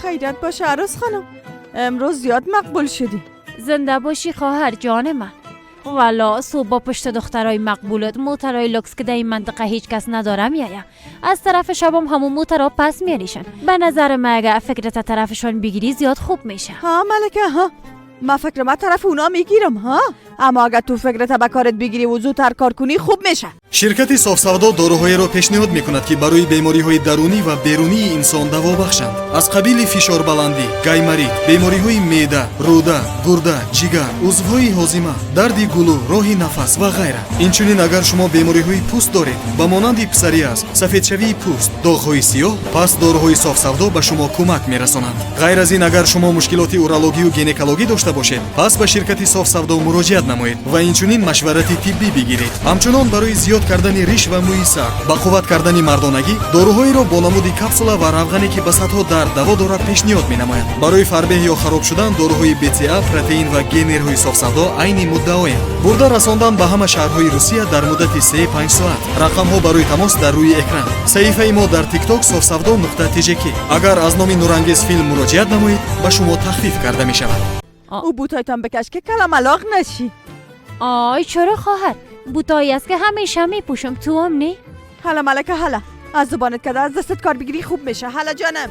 خیرت باشه عروس خانم، امروز زیاد مقبول شدی. زنده باشی خواهر جان من. والا صبح با پشت دخترای مقبولت موترای لوکس که در این منطقه هیچ کس نداره میایم. از طرف شبم همون موترها پس میاریشن. به نظر من اگه فکرت طرفشون بگیری زیاد خوب میشه. ها ملکه ها، ما فکر ما طرف اونا میگیرم ها، اما اگر تو فکرت به کارت بگیری و زودتر کار کنی خوب میشه. شرکت صاف‌سودا داروهایی پیشنهاد میکند که برای بیماری‌های درونی و بیرونی انسان دوا بخشند. از قبیل فشار بلندی، گایمرید، بیماری‌های معده، روده، گرده، جگر، عضوهای هاضمه، درد گلو، راه نفس و غیره. اینچنین اگر شما بیماری‌های پوست دارید، با مانند پسوریاز، سفیدشوی پوست، داغ‌های سیاه، پس داروهای صاف‌سودا به شما کمک میرسانند. غیر از این اگر شما مشکلات اورولوژی و گینکولوژی داشته باشید، پس به شرکت صاف‌سودا مراجعه نمایید و اینچنین مشورت طبی بگیرید. همچنین برای زیاد کردن ریش و موی سر با قوت کردن مردانگی داروهایی را با نمود کپسولا و روغنی که به سطح درد دوا دارد پیشنهاد می‌نمایند. برای فربه یا خراب شدن داروهای BCA، پروتئین و گنرهای صاف‌سودا عین مدعایند. برده رساندن به همه شهرهای روسیه در مدت 3-5 ساعت. رقم‌ها برای تماس در روی اکران. صفحه ما در تیک تاک sofsavdo.tjk. اگر از نام نورانگیز فیلم مراجعه نمایید به شما تخفیف کرده می‌شود. او بوتایتان بکش که کلملاق نشی. آی چرا خواهر؟ بوتایی است که همیشه میپوشم، تو هم نی؟ حالا ملکه حالا از زبانت کده از دستت کار بگیری خوب میشه. حالا جانم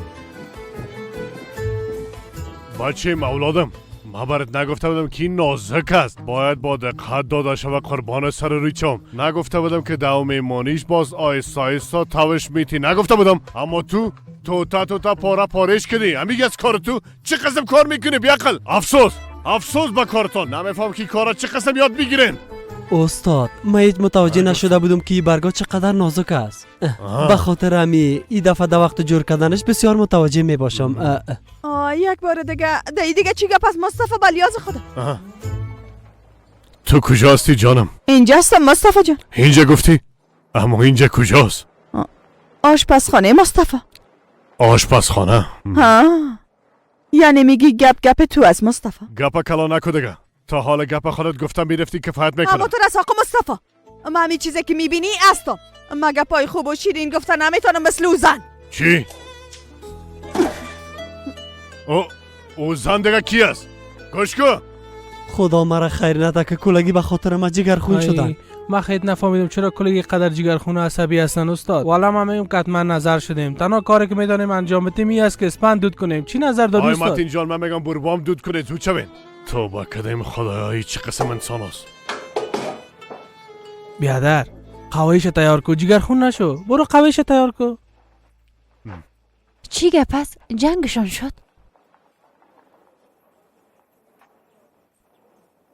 بچه اولادم، ما برات نگفته بودم که این نازک است، باید با دقت داده شود قربان سر ریچم. نگفته بودم که دو میمانیش باز آیستا آیستا تاوش میتی، نگفته بودم. اما تو تا پاره پارش کردی. امیگه از کار تو چه قسم کار میکنی بیعقل؟ افسوس با کارتون. نمیفهم که کارا چه قسم یاد بگیرین. استاد ما هیچ متوجه نشده بودم که این برگا چقدر نازک است. به خاطر همی این دفعه در وقت جور کردنش بسیار متوجه می باشم. یک بار دیگه چی گپ از مصطفی بلیاز خدا. تو کجا هستی جانم؟ اینجا هستم مصطفی جان. اینجا گفتی؟ اما اینجا کجاست؟ آشپزخانه مصطفی. آشپزخانه؟ ها یعنی میگی گپ تو از مصطفی؟ گپ کلا نکو دیگه. تا حال گپ خودت گفتم میرفتی کفایت میکنم. اما تو رساق مصطفی، اما همین چیزی که میبینی هستم. اما گپای خوب و شیرین گفتن نمیتونم مثل او زن. چی؟ او زن دیگه کی است؟ گوشکو خدا مرا خیر نده که کلگی به خاطر ما جگرخون شدن. ما خیلی نفهمیدم چرا کلگی قدر جگرخون و عصبی هستن استاد. والا ما میگم که حتما نظر شدیم. تنها کاری که میدونیم انجام بدیم این است که اسپند دود کنیم. چی نظر داری استاد؟ متین جان من میگم بربام دود کنید زود شوین. توبه کدیم خدایی چه قسم انسان است. بیادر قوایش تیار کو، جگرخون نشو. برو قوایش تیار کو. چی گپ است؟ جنگشون شد؟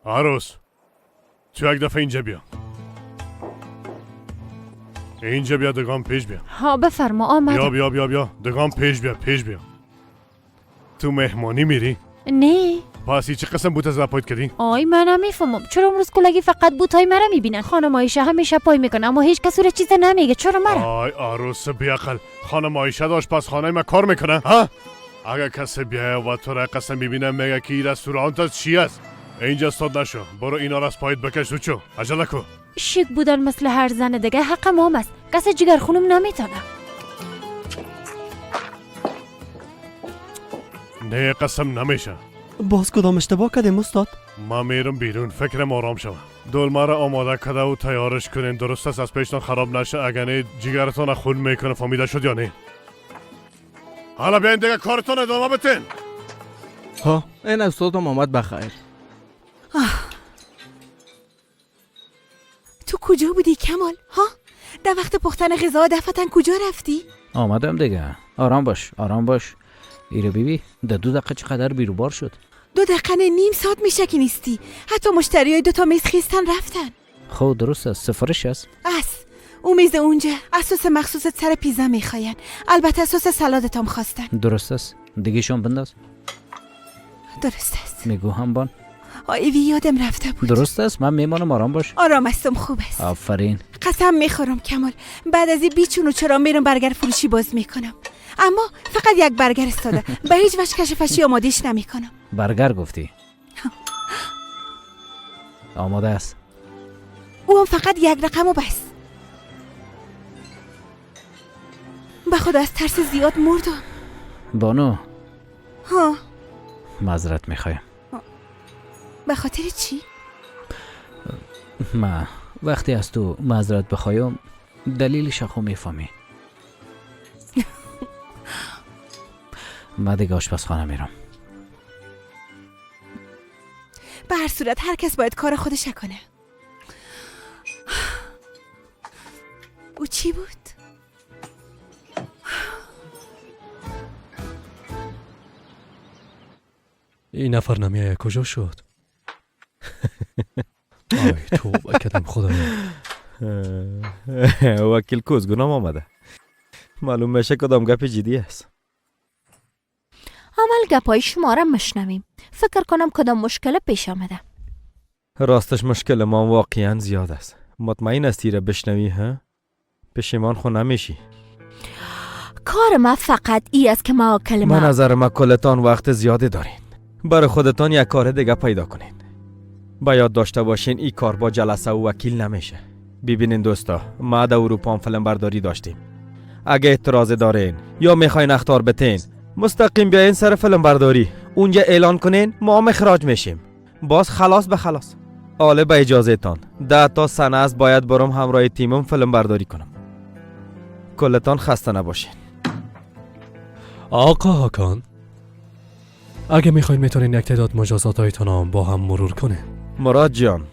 عروس تو یک دفعه اینجا بیا. اینجا بیا دگام پیش بیا. ها بفرما آمدم. بیا دگام پیش بیا. تو مهمانی میری؟ نه. پس چه قسم بوت از پایت کردی؟ آی من نمیفهمم چرا امروز کلگی فقط بوتای مرا میبینن. خانم عایشه همیشه پای میکنه اما هیچ کس رو چیز نمیگه. چرا مرا؟ آی عروس بیعقل، خانم عایشه داشت پس خانه ما کار میکنه ها؟ اگه کسی بیایه و تو را قسم میبینه میگه که این رستورانت از چی است؟ اینجا استاد نشو. برو اینا را از پایت بکش زودشو. عجله کو. شیک بودن مثل هر زن دیگه حق مام است. کسی جگرخونم نمیتونه. نه قسم نمیشه. باز کدام اشتباه کردیم استاد؟ ما میرم بیرون، فکرم آرام شوه. دلما را آماده کرده و تیارش کنین. درست است از پیشتان خراب نشه. اگه نه جگرتان خون میکنه. فهمیده شد یا نه؟ حالا بیاین دیگه کارتون ادامه بتین. ها این استادم آمد بخیر. تو کجا بودی کمال؟ ها؟ در وقت پختن غذا دفتن کجا رفتی؟ آمدم دیگه. آرام باش. ایره بیبی در 2 دقیقه چقدر بیروبار شد؟ 2 دقیقه نیم ساعت میشه که نیستی. حتی مشتریای 2 تا میز خیستن رفتن. خب درست است. سفارش است؟ اون میز اونجا از سس مخصوص سر پیزا میخواین. البته سس سالادت هم خواستن. درست است. دیگه شون بنداز. درست است. میگو هم بان. ایوی یادم رفته بود. درست است. من میمانم. آرام باش. آرام هستم. خوب است. آفرین. قسم میخورم کمال بعد از این بیچون و چرا میرم برگر فروشی باز میکنم. اما فقط یک برگر استاده. به هیچ وجه کشفشی آمادهش نمیکنم. برگر گفتی؟ آماده است. او هم فقط یک رقم و بس. به خدا از ترس زیاد مردم. بانو ها، معذرت میخوایم. به خاطر چی؟ ما وقتی از تو معذرت بخوایم دلیلش خو میفهمی. ما دیگه آشپزخانه میرم. به هر صورت هر کس باید کار خودش کنه. او چی بود؟ این نفر نمیایه کجا شد؟ آی توبه کردم خدایا. وکیل کوزگونم آمده. معلوم میشه کدام گپ جدی است. عمل گپای شما را مشنویم. فکر کنم کدام مشکل پیش آمده. راستش مشکل ما واقعا زیاد است. مطمئن استی را بشنوی ها؟ پشیمان خو نمیشی. کار ما فقط ای است که ما به نظر ما کلتان وقت زیاده دارین. برای خودتان یک کار دیگه پیدا کنین. باید داشته باشین این کار با جلسه و وکیل نمیشه. ببینین دوستا، ما در اروپا هم فیلم برداری داشتیم. اگه اعتراض دارین یا میخواین اخطار بتین، مستقیم بیاین سر فیلم برداری. اونجا اعلان کنین ما هم اخراج میشیم. باز خلاص به خلاص. آله به اجازه تان 10 تا سنه است باید برام همراه تیمم فیلم برداری کنم. کلتان خسته نباشین. آقا هاکان، اگه میخواین میتونین یک تعداد مجازات هایتان با هم مرور کنین. مراد جان،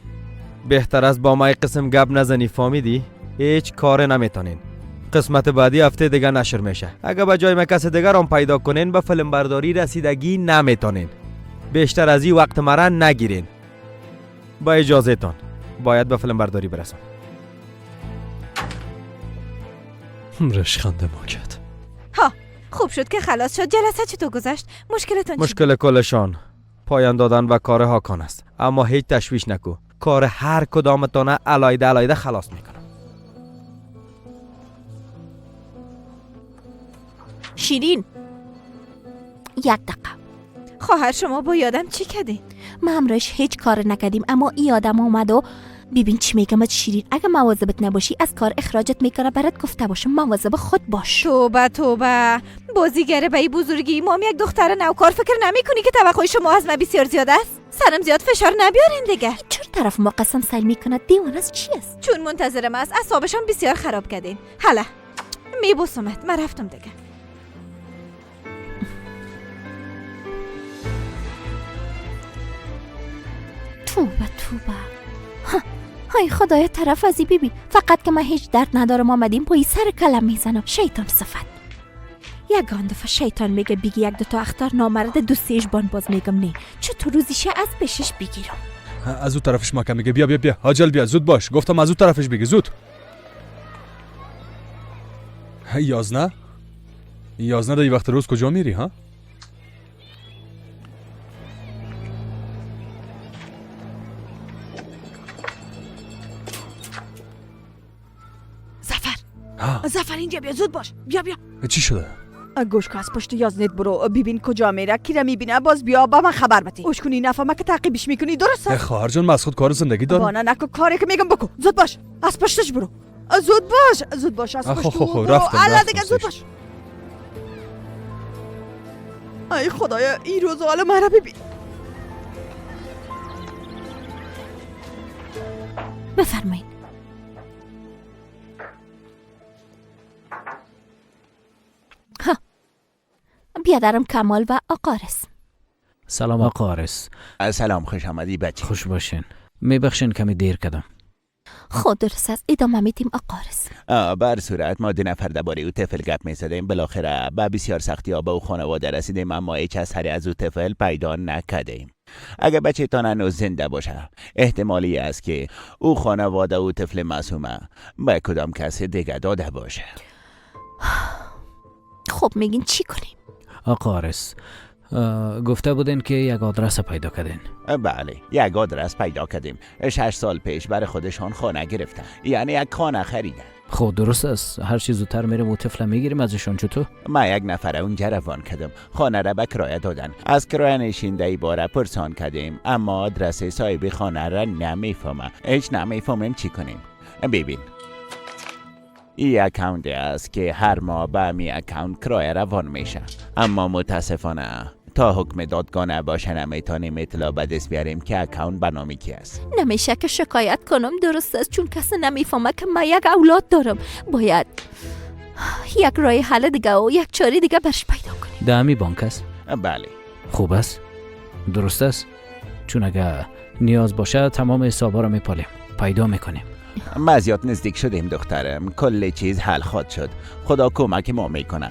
بهتر است با ما قسم گپ نزنی، فهمیدی؟ هیچ کار نمیتونین. قسمت بعدی هفته دیگه نشر میشه. اگه به جای ما کس دیگر هم پیدا کنین به فیلم برداری رسیدگی نمیتونین. بیشتر از این وقت مرا نگیرین. با اجازه تان باید به فیلم برداری برسم. رشخنده ما کرد. ها، خوب شد که خلاص شد. جلسه چطور گذشت؟ مشکلتون چی؟ مشکل کلشان پایان دادن و کار هاکان است. اما هیچ تشویش نکو. کار هر کدامتان علایده خلاص میکنم. شیرین، یک دقیقه. خواهر شما با یادم چی کردین؟ ما همراهش هیچ کار نکردیم، اما این آدم آمد و ببین چی میگم. شیرین، اگه مواظبت نباشی از کار اخراجت میکنه. برات گفته باشم مواظب خود باش. توبه بازیگر به این بزرگی. ما هم یک دختر نوکار. فکر نمیکنی که توقع شما از من بسیار زیاد است؟ سرم زیاد فشار نبیارین دیگه. چرا طرف ما قسم سیل میکنه؟ دیوانه است چی است؟ چون منتظرم است. اعصابشان بسیار خراب کردین. حالا میبوسمت. من رفتم دیگه. توبه های خدای طرف ازی ببین. فقط که من هیچ درد ندارم آمدیم پای سر کلم میزنم. شیطان صفت. یگان دفعه شیطان میگه بگی یک دوتا اختار نامرد دو سیش بان. باز میگم نه. چطور روزیشه از پیشش بگیرم؟ از اون طرفش ماکم میگه بیا عجل بیا زود باش. گفتم از اون طرفش بگی زود. یازنه در این وقت روز کجا میری ها؟ زفر اینجا بیا، زود باش. بیا چی شده؟ گوش کن، از پشت یازنت برو ببین کجا میره. کی را میبینه باز بیا با من خبر بده. اوش کنی نفهمه که تعقیبش میکنی. درسته؟ خواهر جان مسعود کار زندگی داره. بانا نکو کاری که میگم بکن. زود باش، از پشتش برو. زود باش از پشت برو. رفتم دیگه زود باش. ای خدایا این روز حال مرا ببین. بفرمایید. بیادرم کمال و آقارس. سلام آقارس. سلام، خوش آمدی بچه. خوش باشین. میبخشین کمی دیر کردم. خود درست است. ادامه میتیم آقارس. بر صورت ما 2 نفر درباره او طفل گپ میزدیم. بالاخره با بسیار سختی ها به او خانواده رسیدیم، اما هیچ اثری از او طفل پیدا نکردیم. اگر بچه تان هنوز زنده باشه احتمالی است که او خانواده او طفل معصومه به کدام کسی دیگه داده باشه. خب میگین چی کنیم؟ آقارس گفته بودین که یک آدرس پیدا کردین. بله، یک آدرس پیدا کردیم. 6 سال پیش برای خودشان خانه گرفتن، یعنی یک خانه خریدن. خب درست است. هر چی زودتر میریم و طفل میگیریم ازشون. چطور؟ ما 1 نفر اونجا روان کردم. خانه را به کرایه دادن. از کرایه نشینده باره پرسان کردیم، اما آدرس صاحب خانه را نمیفهمم. هیچ نمیفهمیم چی کنیم. ببین، این اکاونت است که هر ماه به می اکاونت کرایه روان میشه، اما متاسفانه تا حکم دادگاه نباشه نمیتونیم اطلاع به دست بیاریم که اکاونت به نام کی است. نمیشه که شکایت کنم، درست است، چون کسی نمیفهمه که من یک اولاد دارم. باید یک راه حل دیگه و یک چاره دیگه برش پیدا کنیم. دمی بانک است؟ بله. خوب است؟ درست است؟ چون اگه نیاز باشه تمام حسابا رو میپالیم، پیدا میکنیم. ما زیاد نزدیک شدیم دخترم، کل چیز حل خواهد شد. خدا کمک ما میکنه.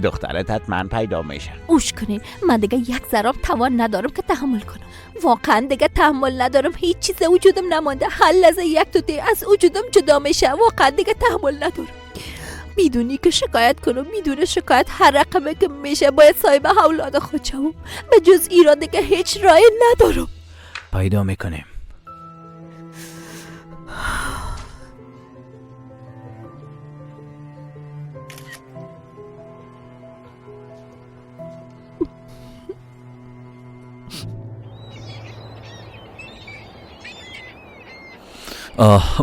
دخترت حتما پیدا میشه. اوش کنین، من دیگه یک ذره توان ندارم که تحمل کنم. واقعا دیگه تحمل ندارم، هیچ چیز وجودم نمانده. هر لحظه یک توتی از وجودم جدا میشه. واقعا دیگه تحمل ندارم. میدونی که شکایت کنم، میدونه شکایت هر رقمه که میشه باید صاحب اولاد خود شوم. به جز ایران دیگه هیچ راهی ندارم. پیدا میکنیم.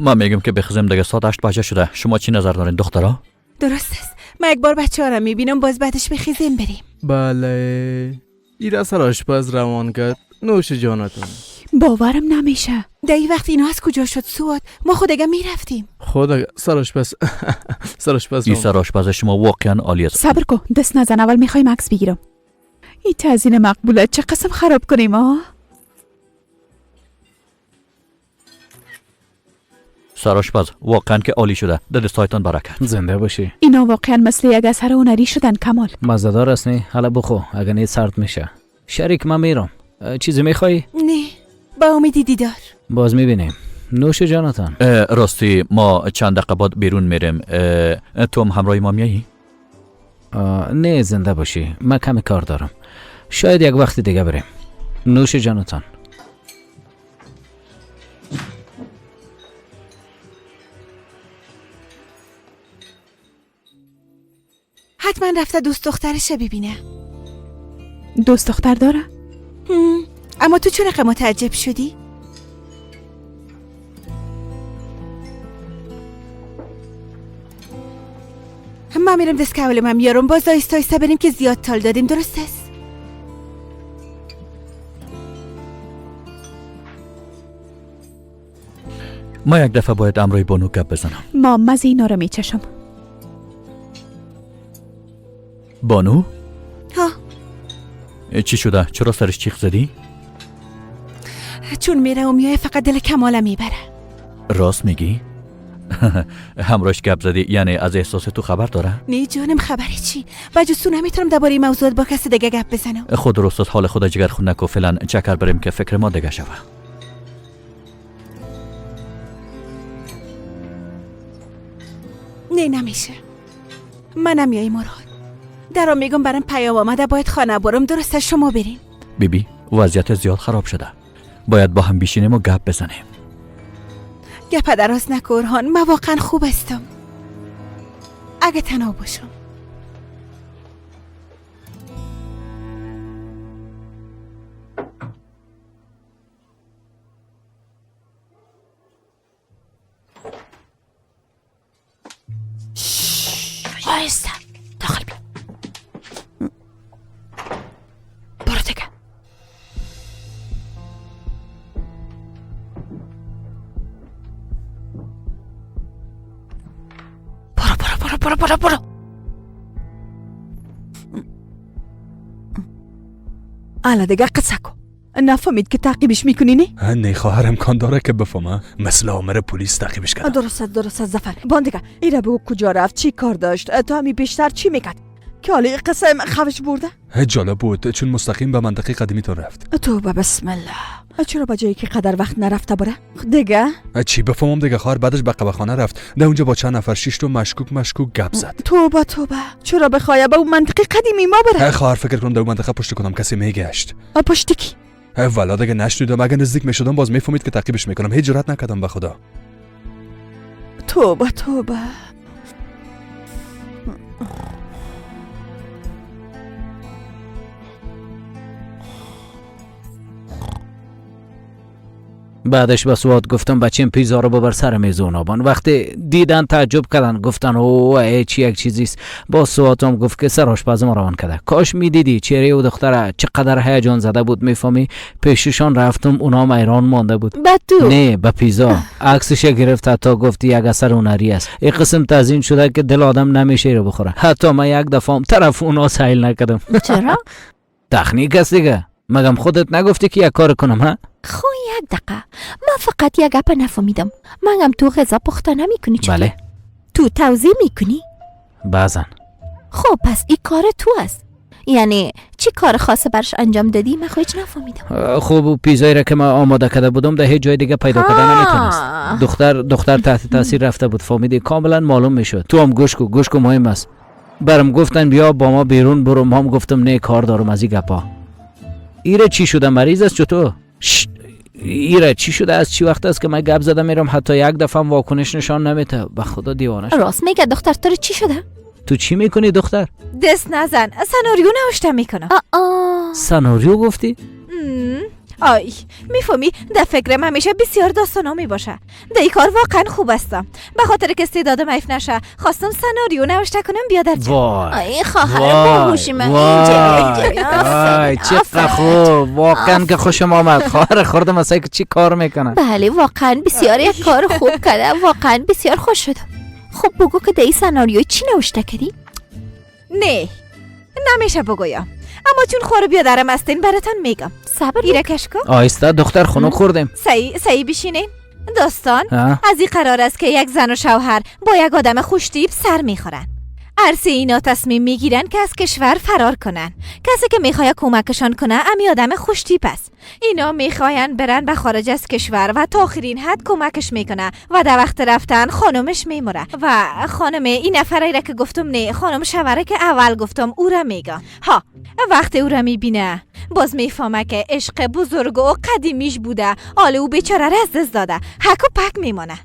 من میگم که بخزم دیگه ساعت 8 بجه شده. شما چی نظر دارین دخترا؟ درست است. من یک بار بچه ها را میبینم، باز بعدش بخیزیم بریم. بله ایرا سر آشپز روان کرد. نوش جانتون. باورم نمیشه. در این وقت اینا از کجا شد سواد؟ ما خود اگه میرفتیم. خدا سر آشپز سر آشپز این سر آشپز شما واقعا عالی است. صبر کن، دست نزن، اول میخوایم عکس بگیرم. این تزیین مقبوله، چه قسم خراب کنیم ها؟ سرآشپز واقعا که عالی شده. دستایتان برکت. زنده باشی. اینا واقعا مثل یک اثر هنری شدن کمال. مزدار است نه؟ حالا بخو اگه نیت سرد میشه. شریک من میرم. چیزی میخوایی؟ نه، با امیدی دیدار. باز میبینیم. نوش جانتان. راستی ما چند دقیقه بعد بیرون میریم. تو هم همراه ما میایی؟ نه زنده باشی، من کمی کار دارم. شاید یک وقت دیگه بریم. نوش جانتان. حتما رفته دوست دخترش ببینه. دوست دختر داره؟ اما تو چرا متعجب شدی؟ من میرم دست کولم میارم. باز آیسته آیسته بریم که زیاد تال دادیم. درست است؟ ما یک دفعه باید امروی بانو گپ بزنم. ما مزه اینا رو میچشم. بانو؟ ها؟ چی شده؟ چرا سرش چیخ زدی؟ چون میره و میای فقط دل کماله میبره. راست میگی؟ همراهش گپ زدی یعنی از احساس تو خبر داره؟ نه جانم، خبری چی؟ بجز تو نمیتونم درباره این موضوعات با کسی دیگه گپ بزنم. خود درست از حال خود جگر خون نکو. فعلا چکر بریم که فکر ما دیگه شوه. نه نمیشه. منم میای مراد. درام میگم برام پیام آمده باید خانه برم. درسته شما برین. بیبی وضعیت زیاد خراب شده. باید با هم بیشینیم و گپ بزنیم. گپ دراز نکن هان. من واقعا خوب هستم. اگه تنها باشم. آیسته داخل بیا. برو دیگه. برو. الا دیگه قصه کن. نفهمید که تعقیبش میکنی نه؟ نه خواهر امکان داره که بفهمه. مثل آمر پلیس تعقیبش کرد. درست زفر. باندگه ایره بگو کجا رفت، چی کار داشت، تا همی بیشتر چی میکرد که حالی قصه خوش برده؟ جالب بود چون مستقیم به منطقه قدیمی تو رفت. توبه بسم الله. چرا با جایی که قدر وقت نرفته بره؟ دیگه؟ چی بفهمم دیگه خواهر. بعدش به قبخانه رفت. ده اونجا با چند نفر 6 تا مشکوک گپ زد. توبه چرا بخواه به اون منطقه قدیمی ما بره؟ خواهر فکر کنم در اون منطقه پشت کدام کسی میگشت. پشت کی؟ والا دیگه نشنیدم. اگه نزدیک میشدم باز میفهمید که تعقیبش میکنم. هیچ جرئت نکردم به خدا. توبه بعدش به سواد گفتم بچیم پیزا رو ببر سر میز اونابان. وقتی دیدن تعجب کردن، گفتن اوه چی یک چیزیست. با سواد هم گفت که سر آشپزم روان کرده. کاش میدیدی چهره او دختره چقدر هیجان زده بود، میفهمی؟ پیششان رفتم، اونا ایران مانده بود. به تو؟ نه به پیزا. عکسش گرفت، حتی گفتی یک اثر هنری است. این قسم تزیین شده که دل آدم نمیشه رو بخوره. حتی من یک دفعه طرف اونا سیل نکردم. چرا؟ تکنیک است دیگه. مگم خودت نگفتی که یک کار کنم ها؟ خو یک دقیقه، من فقط یک گپ نفهمیدم. مگم تو غذا پخته نمیکنی؟ چطور؟ بله. تو توزیع میکنی؟ بعضن. خب پس این کار تو است. یعنی چی کار خاصه برش انجام دادی؟ من خودش نفهمیدم. خب پیزایی را که من آماده کرده بودم در هیچ جای دیگه پیدا کردن نمیتونست. دختر تحت تاثیر رفته بود، فهمیدی؟ کاملا معلوم میشد. تو هم گوش کو مهم است. برام گفتن بیا با ما بیرون برو، ما هم گفتم نه کار دارم از این گپا. ایره چی شده؟ مریض است چطور؟ ایره چی شده؟ از چی وقت است که من گپ زده میرم حتی یک دفعه هم واکنش نشان نمیده. به خدا دیوانه شد. راست میگه دختر، تو چی شده؟ تو چی میکنی دختر؟ دست نزن، سناریو نوشته میکنم. سناریو گفتی؟ آی میفهمی، در فکرم همیشه بسیار داستانا میباشه. در این کار واقعا خوب هستم. به خاطر که استعدادم حیف نشه خواستم سناریو نوشته کنم بیا در جمع. آی خواهر باهوشی من وای چقدر خوب، واقعا که خوشم آمد. خواهر خوردم اصلا که چی کار میکنن. بله واقعا بسیار یک کار خوب کرده، واقعا بسیار خوش شدم. خب بگو که در این سناریو چی نوشته کردی؟ نه نمیشه بگویم، اما چون خور بیادرم هستین براتون میگم. صبر ایره کشکو. آیسته دختر خونو خوردیم. صحیح بشینین. داستان ها؟ از این قرار است که یک زن و شوهر با یک آدم خوشتیپ سر میخورن. عرصه اینا تصمیم میگیرن که از کشور فرار کنن. کسی که میخواد کمکشان کنه امی آدم خوشتیپ است. اینا میخواین برن به خارج از کشور و تا آخرین حد کمکش میکنه و در وقت رفتن خانمش میموره و خانم این نفره را که گفتم نه، خانم شوهره که اول گفتم او را میگم. ها وقتی او را میبینه باز میفهمه که عشق بزرگ و قدیمیش بوده، حال او بیچاره را از دست داده، حک و پک میمونه.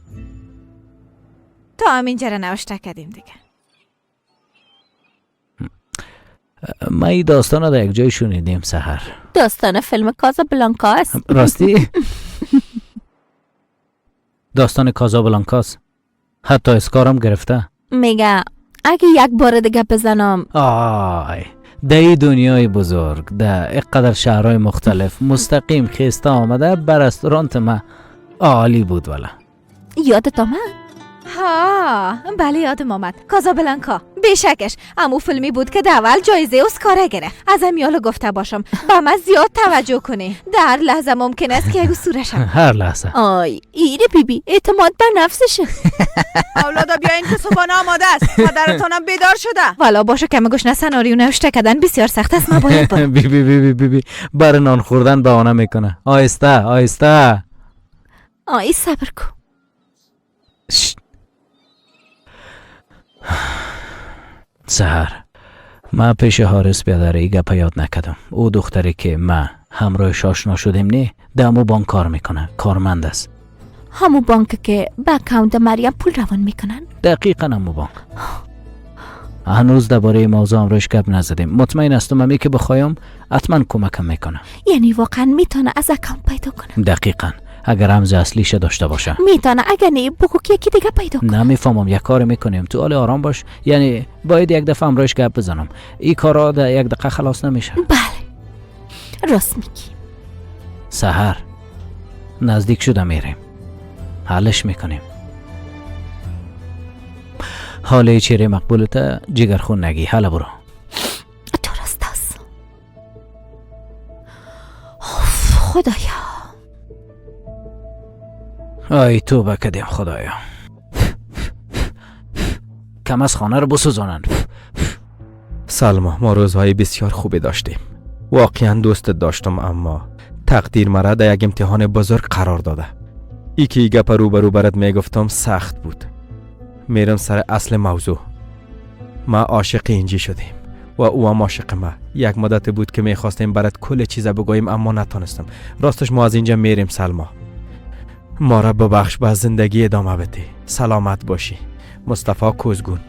تا همینجا را نوشته کردیم دیگه. ما این داستان رو در یک جای شنیدیم سحر. داستان فیلم کازابلانکا است. راستی؟ داستان کازابلانکاست. حتی اسکارم گرفته. میگه اگه یک بار دیگه بزنم. آی در این دنیای بزرگ در اقدر شهرهای مختلف مستقیم خیسته آمده بر رستورانت ما. عالی بود والا. یادت آمد؟ ها بله یادم آمد. کازابلانکا بیشکش امو فیلمی بود که اول جایزه اسکار گرفت. از امیال گفته باشم با من زیاد توجه کنه. در لحظه ممکن است که سورشم. هر لحظه. آی ایره بیبی اعتماد بر نفسشه. اولادا بیاین که صبحانه آماده است. مادرتانم بیدار شده. والا باشه که مگوش نه سناریو نوشته کردن بسیار سخت است. ما باید برم. بی بر نان خوردن بهانه میکنه. آهسته. آی صبر کن. سحر من پیش حارس بیادره ای گپ یاد نکدم. او دختری که ما همراهش آشنا شدیم نه دمو بانک کار میکنه، کارمند است. همو بانک که به اکاونت مریم پول روان میکنن؟ دقیقا همو بانک. هنوز درباره موضوع امروز گپ نزدیم. مطمئن هستم امی که بخوایم حتما کمکم میکنه. یعنی واقعا میتونه از اکاونت پیدا کنه؟ دقیقا اگر رمز اصلیش داشته باشه. میتونه، اگر نه بگو که یکی دیگه پیدا کنه. نمیفهمم یک کار میکنیم تو حال آرام باش. یعنی باید یک دفعه امروز گپ بزنم. این کارا در یک دقیقه خلاص نمیشه. بله راست میگی. سحر نزدیک شده میریم، حلش میکنیم. حاله چیره مقبولته جگرخون نگی. حالا برو. درست است. خدایا آی توبه کردیم خدایا. کم از خانه رو بسوزانن. سلما ما روزهای بسیار خوبی داشتیم. واقعا دوست داشتم، اما تقدیر مرا در یک امتحان بزرگ قرار داده. ای که ای گپ روبرو برات میگفتم سخت بود. میرم سر اصل موضوع. ما عاشق اینجی شدیم و او هم عاشق ما. یک مدت بود که میخواستیم برات کل چیز بگوییم اما نتونستم. راستش ما از اینجا میریم سلما. ما را ببخش، به زندگی ادامه بده. سلامت باشی. مصطفی کوزگون.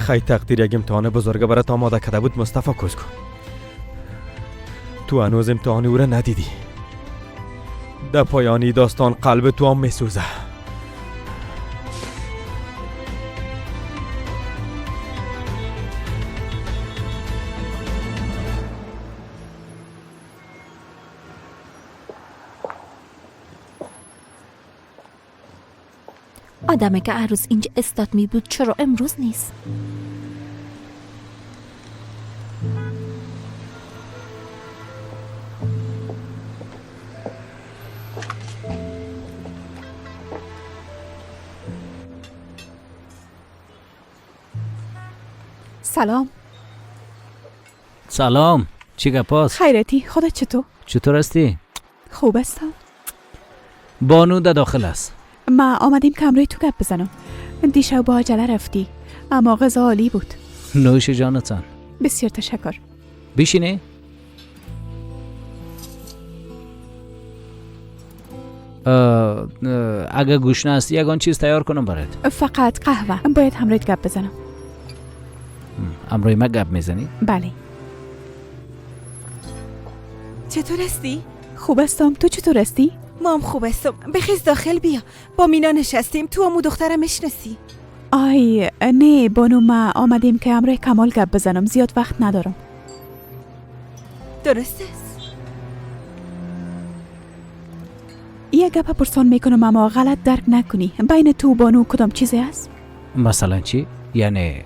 خی تقدیر یک امتحان بزرگ برات آماده کرده بود مصطفی کوزگو. تو هنوز امتحان او را ندیدی. در پایانی داستان قلب تو هم میسوزه. آدمه که هر روز اینجا استاد می بود چرا امروز نیست؟ سلام. سلام. چی گپاست؟ خیرتی، خودت چطور هستی؟ خوب هستم. بانو در داخل است. ما آمدیم کمروی تو گپ بزنم. دیشب با عجله رفتی اما غذا عالی بود. نوش جانتان. بسیار تشکر. بشینی؟ اگه گوشنه هستی یگان چیز تیار کنم برات. فقط قهوه. باید همراهت گپ بزنم. امروی ما گپ میزنی؟ بله. چطور هستی؟ خوب هستم. تو چطور هستی؟ ما هم خوب هستم. بخیز داخل بیا. با مینا نشستیم. تو همو دخترم میشناسی؟ آی نه بانو، ما آمدیم که همراه کمال گپ بزنم. زیاد وقت ندارم. درست است. یه گپ پرسان میکنم اما غلط درک نکنی. بین تو و بانو کدام چیزی هست؟ مثلا چی؟ یعنی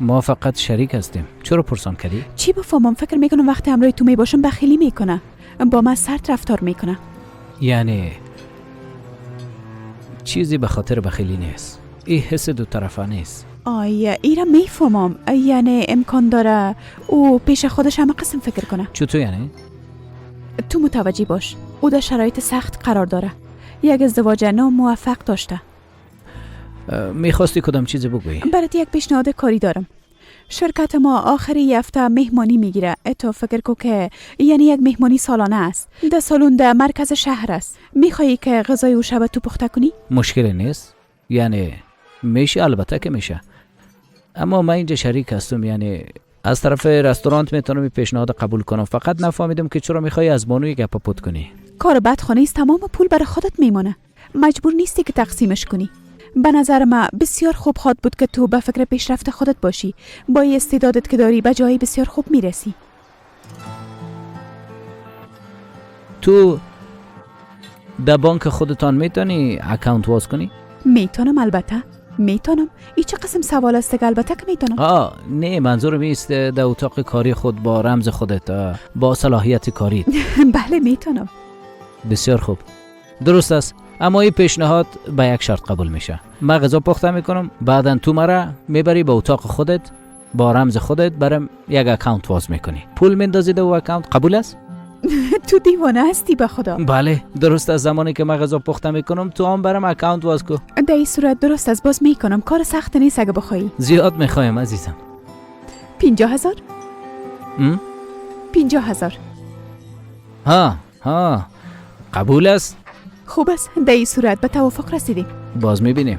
ما فقط شریک هستیم. چرا پرسان کردی؟ چی بفهمم؟ فکر میکنم وقتی همراه تو میباشم بخیلی میکنه، با من سرد رفتار میکنه. یعنی چیزی به خاطر بخیلی نیست. این حس دو طرفه نیست. آی ایرا میفهمم. یعنی امکان داره او پیش خودش همه قسم فکر کنه. چطور یعنی؟ تو متوجه باش، او در شرایط سخت قرار داره. یک ازدواج ناموفق داشته. میخواستی کدام چیزی بگویی؟ برات یک پیشنهاد کاری دارم. شرکت ما آخری هفته مهمانی میگیره. تو فکر کو که یعنی یک مهمانی سالانه است. در سالن در مرکز شهر است. میخوایی که غذای او شب تو پخته کنی؟ مشکلی نیست. یعنی میشه، البته که میشه. اما من اینجا شریک هستم. یعنی از طرف رستوران میتونم پیشنهاد قبول کنم. فقط نفهمیدم که چرا میخوای از بانوی گپ پد کنی. کار بدخانه است. تمام پول برای خودت میمونه. مجبور نیستی که تقسیمش کنی. به نظر من بسیار خوب خواد بود که تو به فکر پیشرفت خودت باشی. با استعدادت که داری به جایی بسیار خوب میرسی. تو در بانک خودتان میتونی اکاونت باز کنی؟ میتونم، البته میتونم. این چه قسم سوال است که البته که میتونم. نه، منظورم ایست در اتاق کاری خود با رمز خودت، با صلاحیت کاری. بله میتونم. بسیار خوب. درست است. اما این پیشنهاد به یک شرط قبول میشه. من غذا پخته میکنم، بعدن تو مرا میبری به اتاق خودت، با رمز خودت برام یک اکاونت باز میکنی. پول میندازی در اکاونت. قبول است؟ تو دیوانه هستی به خدا. بله درست است. زمانی که من غذا پخته میکنم تو هم برام اکاونت باز کو. در این صورت درست است، باز میکنم. کار سخت نیست اگه بخوایی. زیاد میخوایم عزیزم. 50,000؟ 50,000. ها قبول است؟ خوب است. در این صورت به توافق رسیدیم. باز میبینیم.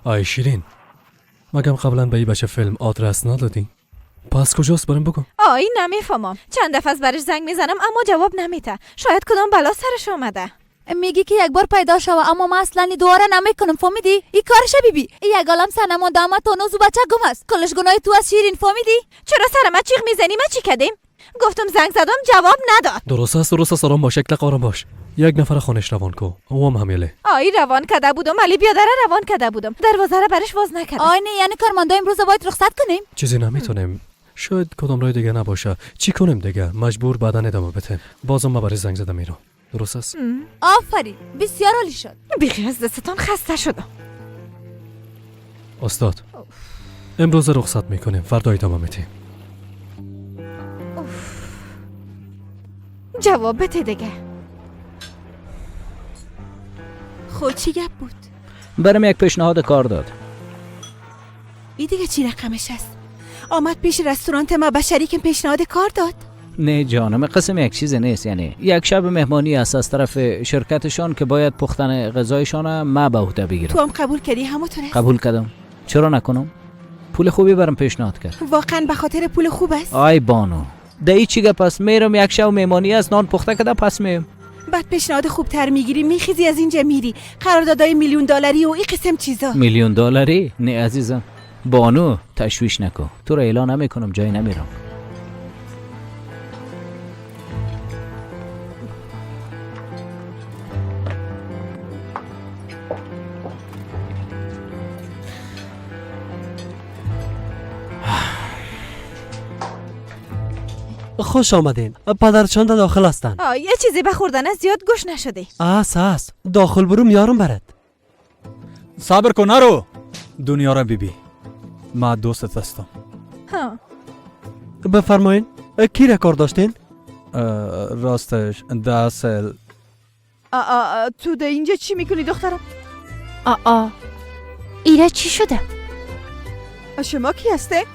آی شیرین، مگم قبلا به این بچه فیلم آدرس ندادی؟ پس کجاست بریم بگو. آی نمیفهمم. چند دفعه از برش زنگ میزنم اما جواب نمیده. شاید کدام بلا سرش اومده. میگی که یک بار پیدا شوه اما من اصلا دوباره نمیکنم. فهمیدی؟ این کارش بیبی. یک عالم سنمون دامت و نوزو بچه گم است. کلش گناه تو از شیرین. فهمیدی؟ چرا سر ما چیغ میزنی؟ ما چی کردیم؟ گفتم زنگ زدم جواب نداد. درست است. آرام باش. شکل آرام باش. یک نفر خانش روان کو. او هم همیله. آی روان کرده بودم. علی بیادره روان کرده بودم. دروازه را برش باز نکرد. آی نه، یعنی کارمندا امروز باید رخصت کنیم؟ چیزی نمیتونیم. شاید کدام راه دیگه نباشه. چی کنیم دیگه؟ مجبور بعدن ادامه بدیم. بازم ما برای زنگ زدم میرم. درست است؟ آفرین، بسیار عالی شد. بیخی از دستتان خسته شدم. استاد، امروز رخصت میکنیم. فردا ادامه میدیم. جواب بده دیگه. خود چی گپ بود؟ برام یک پیشنهاد کار داد. این دیگه چی رقمش است؟ آمد پیش رستوران ما به شریکم پیشنهاد کار داد؟ نه جانم، قسم یک چیز نیست. یعنی یک شب مهمانی است از طرف شرکتشان که باید پختن غذایشان ما به عهده بگیرم. تو هم قبول کردی همونطوره؟ قبول کردم. چرا نکنم؟ پول خوبی برام پیشنهاد کرد. واقعا به خاطر پول خوب است؟ آی بانو، دایی چی گپ است؟ میرم یک شب مهمانی است، نان پخته کردم پس میم. بعد پیشنهاد خوبتر میگیری میخیزی از اینجا میری. قراردادای $1,000,000 و این قسم چیزا. $1,000,000؟ نه عزیزم. بانو تشویش نکن، تو را اعلان نمیکنم، جایی نمیرم. خوش آمدین. پدرچان در داخل هستن. یه چیزی به خوردن زیاد گوش نشده. اس داخل برو میارم برات. صبر کن نرو. دنیا را ببین. ما دوستت هستم. بفرمایین. کی را کار داشتین؟ راستش ده سال. تو ده اینجا چی میکنی دخترم؟ ایره چی شده؟ شما کی هسته؟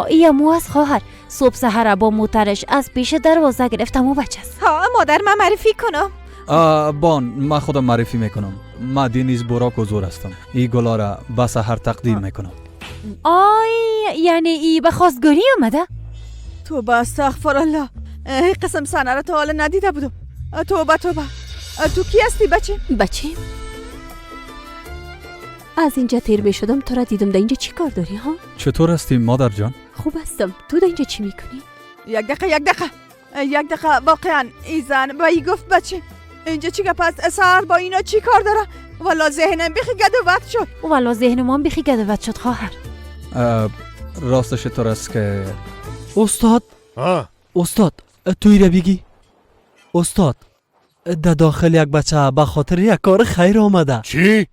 ای مو از خواهر. صبح سحر با موترش از پیش دروازه گرفتم و بچه است. مادر من معرفی کنم. بان ما خودم معرفی میکنم. ما دینیز براک و زور هستم. ای گلا را به سحر تقدیم میکنم. یعنی ای به خواستگاری آمده؟ توبه استغفرالله. قسم سنه را تا حالا ندیده بودم. توبه. تو کی هستی بچه؟ از اینجا تیر بشدم تو را دیدم. در اینجا چی کار داری ها؟ چطور هستی مادر جان؟ خوب هستم. تو در اینجا چی میکنی؟ یک دقیقه واقعا این زن با ای گفت بچه اینجا چی گپ است؟ سهر با اینا چی کار داره؟ والا ذهنم بیخی گدوت شد. والا ذهنم بیخی گدوت شد خواهر. راستش طور است که استاد توی را بگی. استاد در داخل یک بچه به خاطر یک کار خیر آمده. چی؟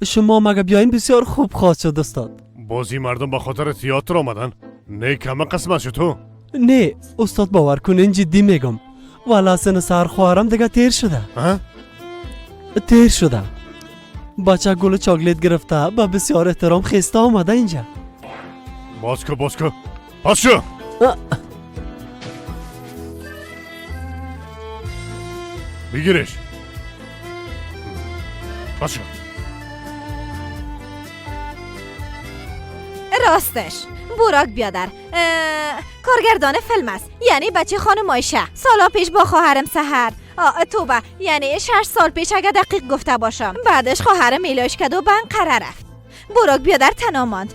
شما مگه بیاین بسیار خوب خواهد شد استاد. بازی مردم به خاطر تئاتر آمدن؟ نه کمه قسمت تو؟ نه استاد باور کنین جدی میگم. والا سن سهر خواهرم دیگه تیر شده. بچه گل چاکلیت گرفته با بسیار احترام خسته آمده اینجا. باز شو. بگیرش. باز شو. راستش براک بیادر کارگردان فیلم است. یعنی بچه خانم آیشه سالا پیش با خواهرم سحر توبه یعنی 6 سال پیش اگه دقیق گفته باشم. بعدش خواهرم ایلاش کرد و بنقره رفت. براک بیادر تنها ماند.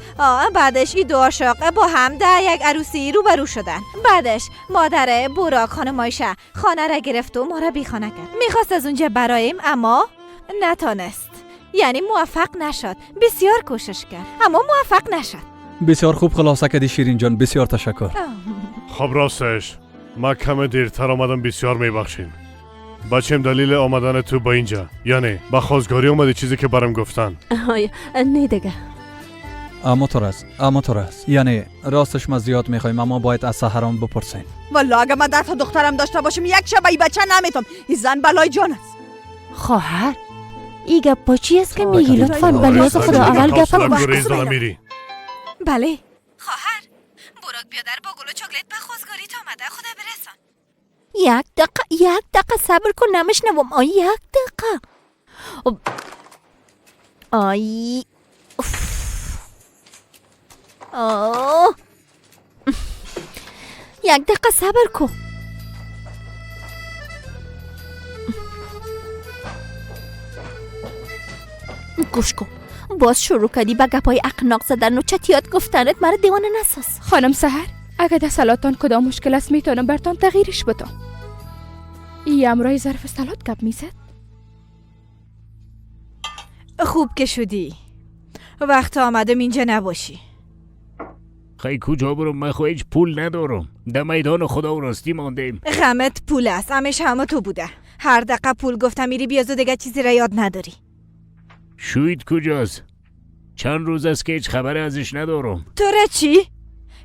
بعدش این دو عاشق با هم در یک عروسی روبرو شدن. بعدش مادر براک خانم آیشه خانه را گرفت و ما را بیخانه کرد. میخواست از اونجا برایم اما نتانست. یعنی موفق نشد. بسیار کوشش کرد اما موفق نشد. بسیار خوب خلاصه کردی شیرین جان. بسیار تشکر. خب راستش ما کم دیرتر آمدم، بسیار میبخشین. بچم دلیل آمدن تو با اینجا یعنی با خواستگاری اومدی چیزی که برام گفتن؟ نه دیگه. اما طور است. یعنی راستش ما زیاد میخوایم اما باید از سحرام بپرسین. والا اگه من 10 تا دخترم داشته باشم یک شب ای بچه نمیتم. این زن بلای جان است. خواهر ای گپا چی است که میگی؟ لطفاً بلیاز خدا اول گپا بله خواهر براک بیادر با گل و چاکلیت به خواستگاریت آمده. خدا برسان. یک دقیقه صبر کن نمیشنوم. یک دقیقه. یک دقیقه صبر کن. گوش کن. باز شروع کردی به گپای اقناق زدن و چتیات گفتنت مرا دیوانه نساز. خانم سحر اگر در سلاتان کدام مشکل است میتونم برتان تغییرش بدم. ای امرای ظرف سلات گپ میزد. خوب که شدی. وقت آمدم اینجا نباشی. خیلی کجا برم؟ من خواهیچ پول ندارم. در میدان خدا و راستی ماندیم. غمت پول است. همه تو بوده. هر دقیقه پول گفتم میری بیازو دیگه چیزی را یاد نداری. شوید کجاست؟ چند روز است که هیچ خبر ازش ندارم. تو را چی؟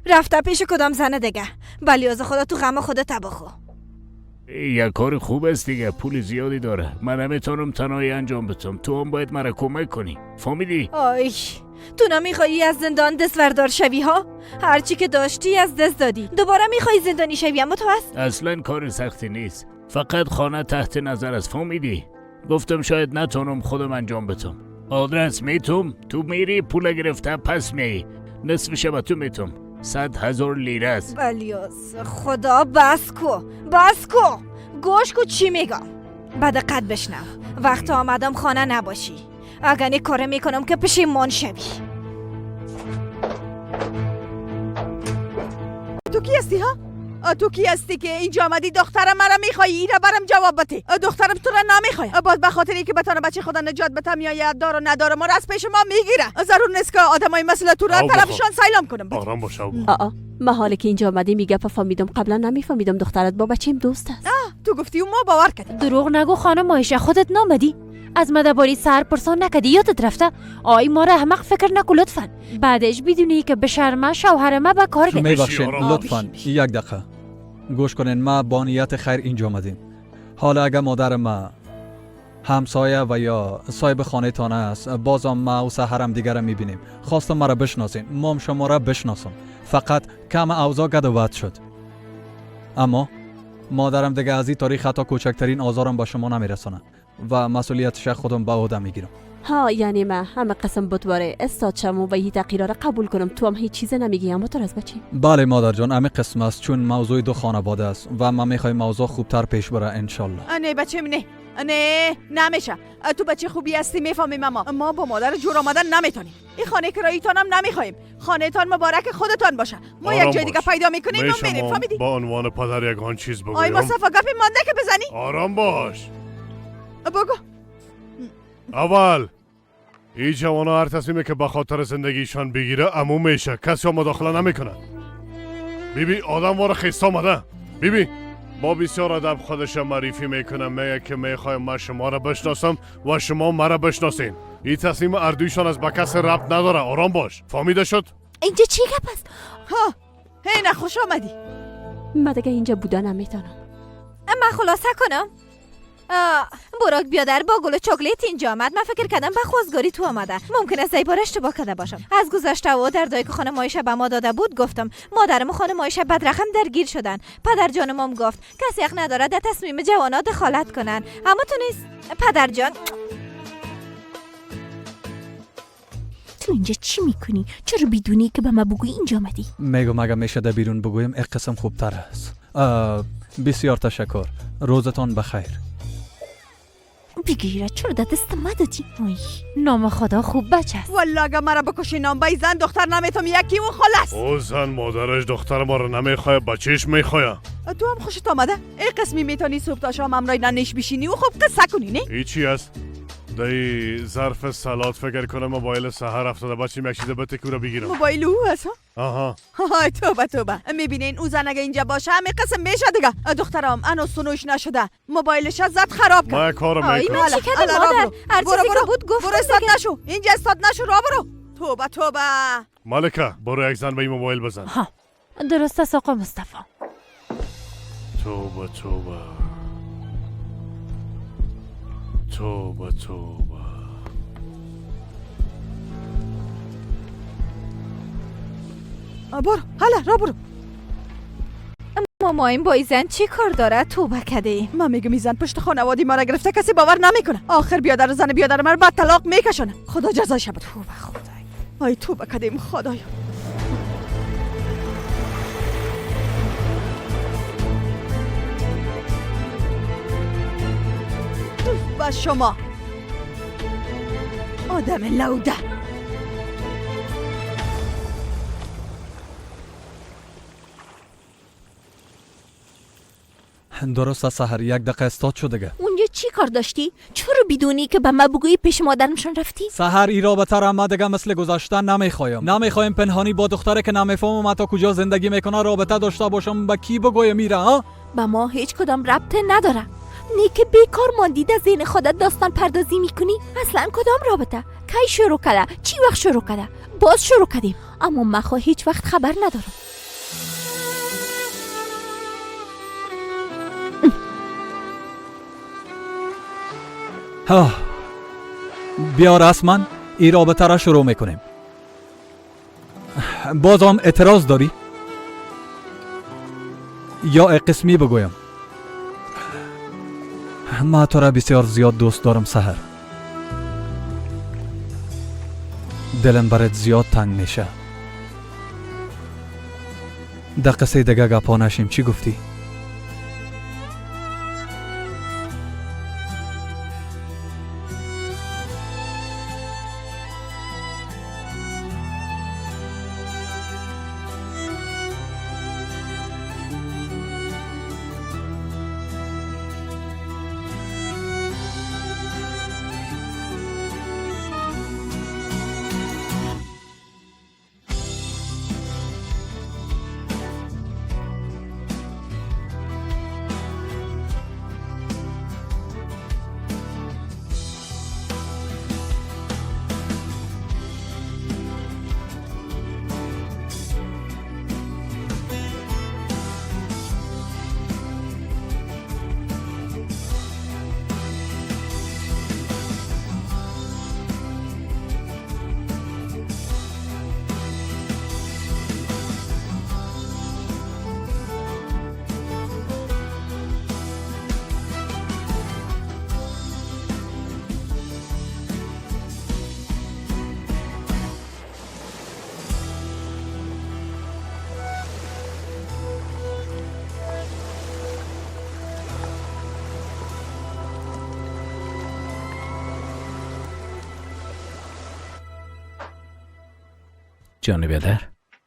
رفته پیش کدام زنه دیگه. بلیاز خدا تو غم خودت تباخو. یک کار خوب است دیگه، پول زیادی داره. من نمیتونم تنهایی انجام بدم، تو هم باید مرا کمک کنی، فهمیدی؟ آی تو نمیخوایی از زندان دستوردار شوی ها؟ هرچی که داشتی از دست دادی، دوباره میخوایی زندانی شوی؟ اما تو هست اصلا کار سختی نیست، فقط خانه تحت نظر است، فهمیدی؟ گفتم شاید نتونم خودم انجام بدم. آدرس میتم، تو میری پول گرفته پس میایی، نصفش به تو میتم، 100,000 لیره است. بلیاز خدا بس کو گوش کو چی میگم. بعد قد بشنو وقت آمدم خانه نباشی، اگر این کار میکنم که پشیمان شوی. تو کی هستی ها؟ تو کی هستی که اینجا آمدی دخترم مرا میخوایی؟ اینا برام جواب بده. دخترم تو را نمیخواد. باز به خاطر اینکه بتونه بچه خدا نجات بتم یا یاد دار و نداره ما را از پیش ما میگیره. ضرور نیست که آدمای مثل تو را طرفشان سلام کنم. آرام باش. ما حالا که اینجا آمدی میگه فهمیدم، قبلا نمیفهمیدم دخترت با بچه‌م دوست است. تو گفتی و ما باور کردیم. دروغ نگو خانم عایشه، خودت نامدی؟ از مدباری سر پرسان نکدی یادت رفته؟ آی ما را احمق فکر نکن لطفا. بعدش بدونی که به شرم شوهر ما به کار ده. میبخشین لطفا یک دقیقه گوش کنین. ما با نیت خیر اینجا آمدیم. حالا اگر مادر ما همسایه و یا صاحب خانه تان است، بازم ما و سحرم دیگر میبینیم. خواستم مرا بشناسین، مام شما را بشناسم. فقط کم اوضاع گد و بد شد، اما مادرم دیگه از این تاریخ حتی کوچکترین آزارم با شما نمیرسانه و مسئولیتش خودم به عهده میگیرم. ها یعنی ما همه قسم بودواره استاد شمو و هی تغییرا را قبول کنم، تو هم هیچ چیز نمیگی اما تو از بچه؟ بله مادر جان، همه قسم است چون موضوع دو خانواده است و ما میخوایم موضوع خوبتر پیش بره انشالله. نه بچه نه نمیشه. تو بچه خوبی هستی میفهمیم، ما با مادر جور آمدن نمیتونیم. این خانه کراییتان هم نمیخوایم. خانه تان مبارک خودتان باشه. ما یک جای دیگه پیدا میکنیم و میریم. فهمیدی؟ با عنوان پدر یگان چیز بگویم. آی مصطفی گپی مانده که بزنی؟ آرام باش. بگو. اول این جوانا هر تصمیمی که به خاطر زندگیشان بگیره عموم میشه، کسی هم مداخله نمیکنه. بیبی آدم واره خیستا آمده. بیبی با بسیار ادب خودش معرفی میکنه، میگه که میخوایم من شما را بشناسم و شما مرا بشناسین. این تصمیم اردویشان از به کسی ربط نداره. آرام باش. فهمیده شد؟ اینجا چی گپ است؟ ها هی خوش آمدی. من دیگه اینجا بودن نمیتونم. من خلاصه کنم. براک بیادر با گل و چاکلیت اینجا آمد. من فکر کردم به خواستگاری تو آمده. ممکن است ای بار اشتباه کرده باشم. از گذشته و در دایی که خانم عایشه به ما داده بود گفتم مادرم و خانم عایشه بدرقم درگیر شدن. پدر جانم هم گفت کسی حق نداره در تصمیم جوانا دخالت کنن. اما تو نیست پدر جان. تو اینجا چی میکنی؟ چرا بدونی که به ما بگوی اینجا آمدی؟ میگم اگه میشه در بیرون بگویم یک قسم خوبتر است. بسیار تشکر. روزتان بخیر. بگیره چرا در دست ما دادی؟ نام خدا خوب بچه است. والله اگه مرا بکشی نام بای زن دختر نمیتونم یکی و خلاص. او زن مادرش دختر ما رو نمیخواه، بچهش میخواه. تو هم خوشت آمده؟ ای قسمی میتونی صبح تا شام امرای ننش بشینی و خوب قصه کنی نه؟ ای چی است؟ دایی ظرف سالات فکر کنم موبایل سحر افتاده، بچیم یک چیز بتکو رو بگیرم. موبایل او هست ها؟ آها. های توبه میبینین او زن اگه اینجا باشه همه قسم میشه دیگه. دخترم انو سنوش نشده، موبایلش زد خراب کرد. ما کارو میکنم. من چی کردم مادر؟ هر چیزی که بود گفتم برو استاد نشو، اینجا استاد نشو، را برو. توبه ملکه برو یک زن به این موبایل بزن. ها درست است آقا مصطفی. توبه برو حالا را برو. ماما این با زن چی کار داره؟ توبه کده. من میگم زن پشت خانوادی ما را گرفته، کسی باور نمیکنه. آخر بیادر زن بیادر مرا بعد طلاق میکشونه. خدا جزایش بده. توبه خدای. آی توبه کدیم خدایا. با شما آدم لوده. درست است سحر، یک دقیقه استاد شد دیگه. اونجا چی کار داشتی؟ چرا بدونی که به ما بگویی پیش مادرمشان رفتی؟ سحر ای رابطه را ما دیگه مثل گذشته نمیخوایم پنهانی با دختره که نمیفهمم تا کجا زندگی میکنه رابطه داشته باشم. با کی بگویم میره ها؟ با ما هیچ کدام ربط نداره. نی که بیکار ماندی در ذهن خودت داستان پردازی میکنی. اصلا کدام رابطه؟ کی شروع کرده؟ چی وقت شروع کرده؟ باز شروع کردیم. اما من خو هیچ وقت خبر ندارم. بیا رسما این رابطه را شروع میکنیم. بازم اعتراض داری؟ یا قسمی بگویم؟ من تو را بسیار زیاد دوست دارم سحر. دلم برات زیاد تنگ میشه. دقیقه دیگه گپا نشیم. چی گفتی؟ جان بیادر،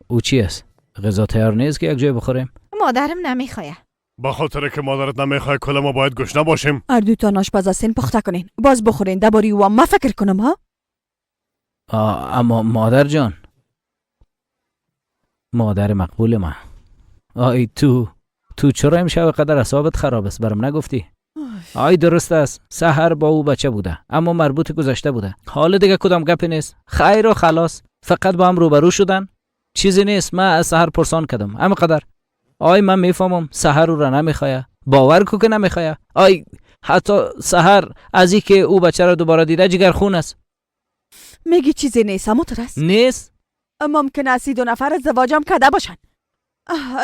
او چی است؟ غذا تیار نیست که یک جای بخوریم؟ مادرم نمیخواه. به خاطر که مادرت نمیخواد کل ما باید گشنه باشیم. هر دو تا آشپز هستین پخته کنین. باز بخورین. درباره او ما فکر کنم ها. اما مادر جان، مادر مقبول ما، آی تو چرا امشب قدر اعصابت خراب است؟ برام نگفتی؟ آی درست است، سحر با او بچه بوده اما مربوط گذشته بوده. حالا دیگه کدام گپی نیست، خیر و خلاص. فقط با هم روبرو شدن، چیزی نیست. من از سحر پرسان کردم اما قدر. آی من میفهمم سحر او را نمیخواه، باور کو که نمیخواه. آی حتی سحر از این که او بچه را دوباره دیده جگر خون است. میگی چیزی نیست اما ترس؟ نیست. ممکن است 2 نفر ازدواجم کرده باشن.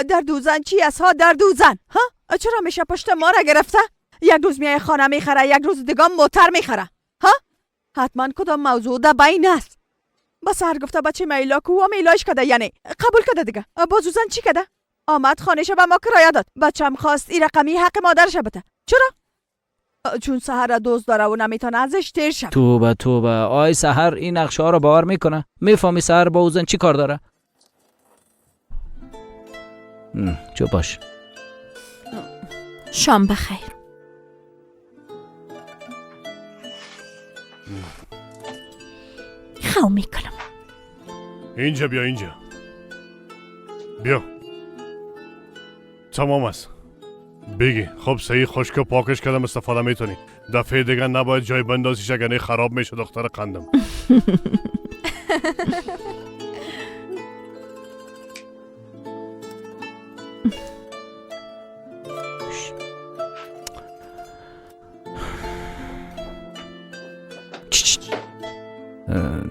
در دوزن چی است ها؟ در دوزن ها؟ چرا میشه پشت ما را گرفته؟ یک روز میای خانه میخره، یک روز دیگه موتر میخره ها؟ حتما کدام موضوع در بین است. بس هر گفته بچه میلا کو و میلاش کده، یعنی قبول کده دیگه. بازوزن چی کده؟ آمد خانهش به ما کرایه داد. بچم خواست این رقمی حق مادرش بده. چرا؟ چون سحر دوست داره و نمیتونه ازش تیر شه. توبه آی سحر این نقشه ها رو باور میکنه؟ میفهمی سحر با اوزن چی کار داره؟ چوب باش. شام بخیر. خو میکنم. اینجا بیا، اینجا بیا. تمام است. بگی خب صحیح خشک و پاکش کردم استفاده میتونی. دفعه دیگه نباید جای بندازیش اگه خراب میشه دختر قندم.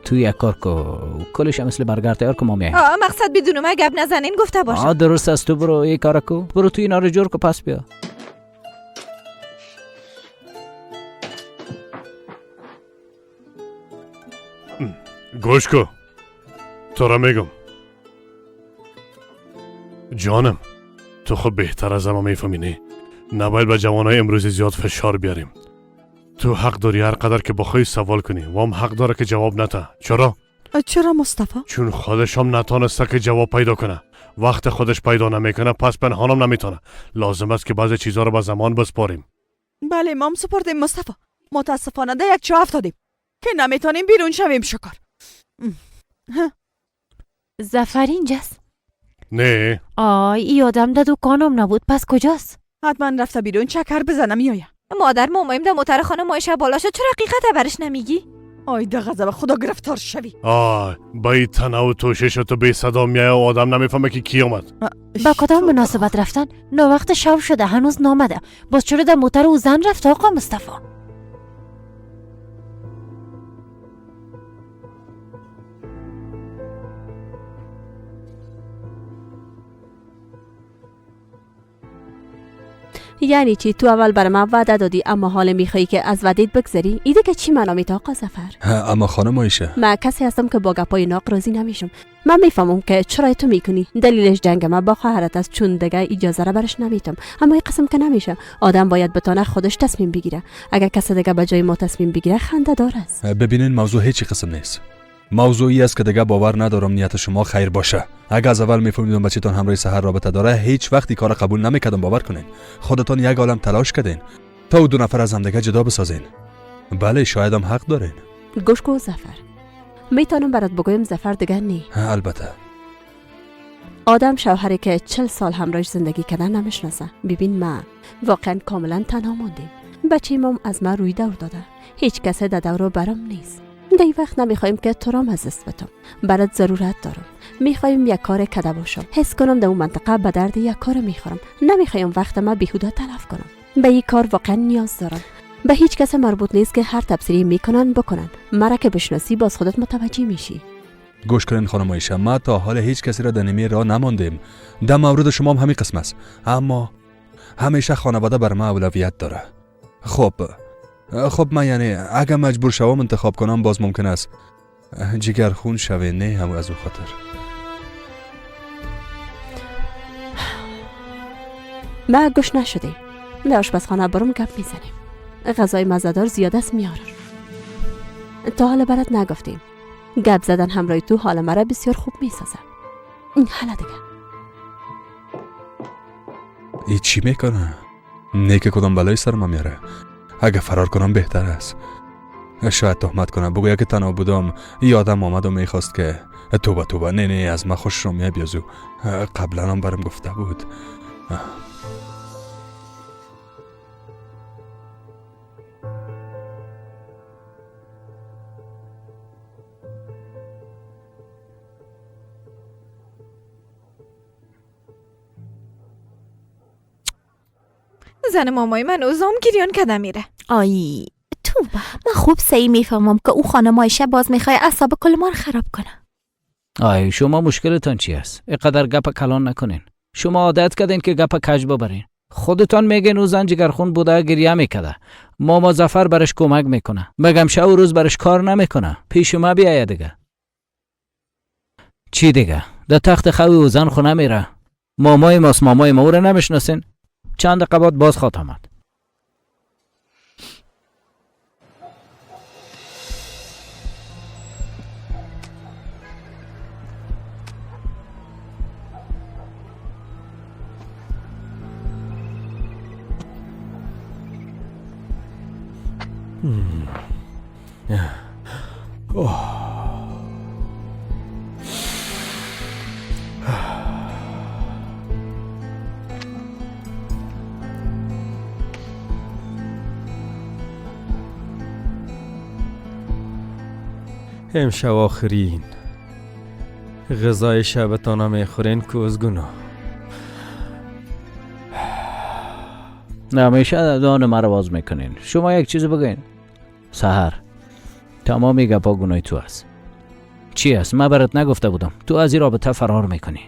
تو یک کار کو کلش مثل برگر تیار کو ما میایم. مقصد بدون ما گپ نزنین گفته باشم. درست است. تو برو یک کار کو، برو تو اینا رو جور کو پس بیا. گوش کو، تو را میگم جانم، تو خب بهتر از ما میفهمی نه؟ نباید به جوانای امروزی زیاد فشار بیاریم. تو حق داری هر قدر که بخوای سوال کنی و هم حق داره که جواب نده. چرا مصطفی؟ چون خودش هم نتونسته که جواب پیدا کنه. وقت خودش پیدا نمیکنه پس پنهانم نمیتونه. لازم است که بعضی چیزا رو به زمان بسپاریم. بله ما هم سپردیم مصطفی. متاسفانه ده یک چو افتادیم که نمیتونیم بیرون شویم. شکر. زفر اینجاست؟ نه. آی ای آدم در دکانم نبود، پس کجاست؟ حتما رفته بیرون چکر بزنم میایم. مادر مامایم در موتر خانه ما شب بالا شد. چرا حقیقت برش نمیگی؟ آی ده غضب خدا گرفتار شوی. با این تنه و توشش تو بی صدا میای و آدم نمیفهمه که کی اومد. با کدام مناسبت رفتن؟ نه وقت شب شده هنوز نامده. باز چرا در موتر او زن رفت آقا مصطفی؟ یعنی چی؟ تو اول بر من وعده دادی اما حال میخوایی که از وعدت بگذری؟ ایده که چی معنا میده آقا ظفر؟ اما خانم عایشه، من کسی هستم که با گپای ناق راضی نمیشم. من میفهمم که چرا تو میکنی، دلیلش جنگ من با خواهرت است، چون دیگه اجازه را برش نمیتم. اما این قسم که نمیشه. آدم باید بتونه خودش تصمیم بگیره. اگر کسی دیگه به جای ما تصمیم بگیره خنده دار است. ببینین موضوع هیچ قسم نیست. موضوعی است که دیگه باور ندارم نیت شما خیر باشه. اگر از اول میفهمیدم بچه‌تان همراه سحر رابطه داره، هیچ وقتی کار قبول نمیکردم. باور کنین. خودتان یک عالم تلاش کردین تا دو نفر از هم دیگه جدا بسازین. بله شاید هم حق دارین. گوش کن ظفر، میتونم برات بگویم ظفر دیگه نی. البته آدم شوهری که 40 سال همراهش زندگی کردن نمیشناسه. ببین من واقعا کاملا تنها موندیم. بچه‌م از من روی دور داده. هیچ کس در دور برام نیست. دی وقت نمیخوایم که تو رام از دست بدم. برات ضرورت دارم. میخوایم یک کار کده باشم. حس کنم در اون منطقه به درد یک کار میخورم. نمیخوایم وقت ما بیهوده تلف کنم. به این کار واقعا نیاز دارم. به هیچ کس مربوط نیست که هر تبصری میکنن بکنن. مرا که بشناسی باز خودت متوجه میشی. گوش کنین خانم عایشه، ما تا حال هیچ کسی را در نیمه راه نماندیم. در مورد شما هم همین قسم است. اما همیشه خانواده بر ما اولویت داره. خب من یعنی اگر مجبور شوم انتخاب کنم باز ممکن است جگر خون شوه، نه هم از او خاطر. ما گوش نشدیم. در آشپزخانه برم گپ میزنیم. غذای مزه‌دار زیاد است میارم. تا حالا برات نگفتیم. گپ زدن همراه تو حال مرا بسیار خوب میسازه. این حالا دیگه. ای چی میکنه؟ نه که کدام بلای سر ما میاره. اگه فرار کنم بهتر است. شاید تهمت کنم بگویا که تنها بودم. یادم آمد و میخواست که توبه نه از ما خوش رو میبیازو. قبلا هم برم گفته بود. زن مامای من اوزام گریان کده میره. آی تو من خوب سعی میفهمم که اون خانم عایشه باز میخوای اعصاب کل ما رو خراب کنه. آی شما مشکلتان چی است؟ اینقدر گپ کلان نکنین. شما عادت کردین که گپ کج ببرین. خودتان میگین او زن جگرخون بوده، گریه میکده. ماما ظفر برش کمک میکنه. بگم شب و روز برش کار نمیکنه. پیش ما بیاید دیگه. چی دیگه؟ در تخت خوی او زن خونه میره. مامای ماست، مامای ما رو نمیشناسین؟ چند دقیقه بعد باز خواهد آمد. امشب آخرین غذای شبتان هم میخورین کوزگونا. همیشه دان مرا باز میکنین. شما یک چیز بگین. سحر تمامی گپا گناه تو است. چی است؟ من برات نگفته بودم تو از این رابطه فرار میکنی.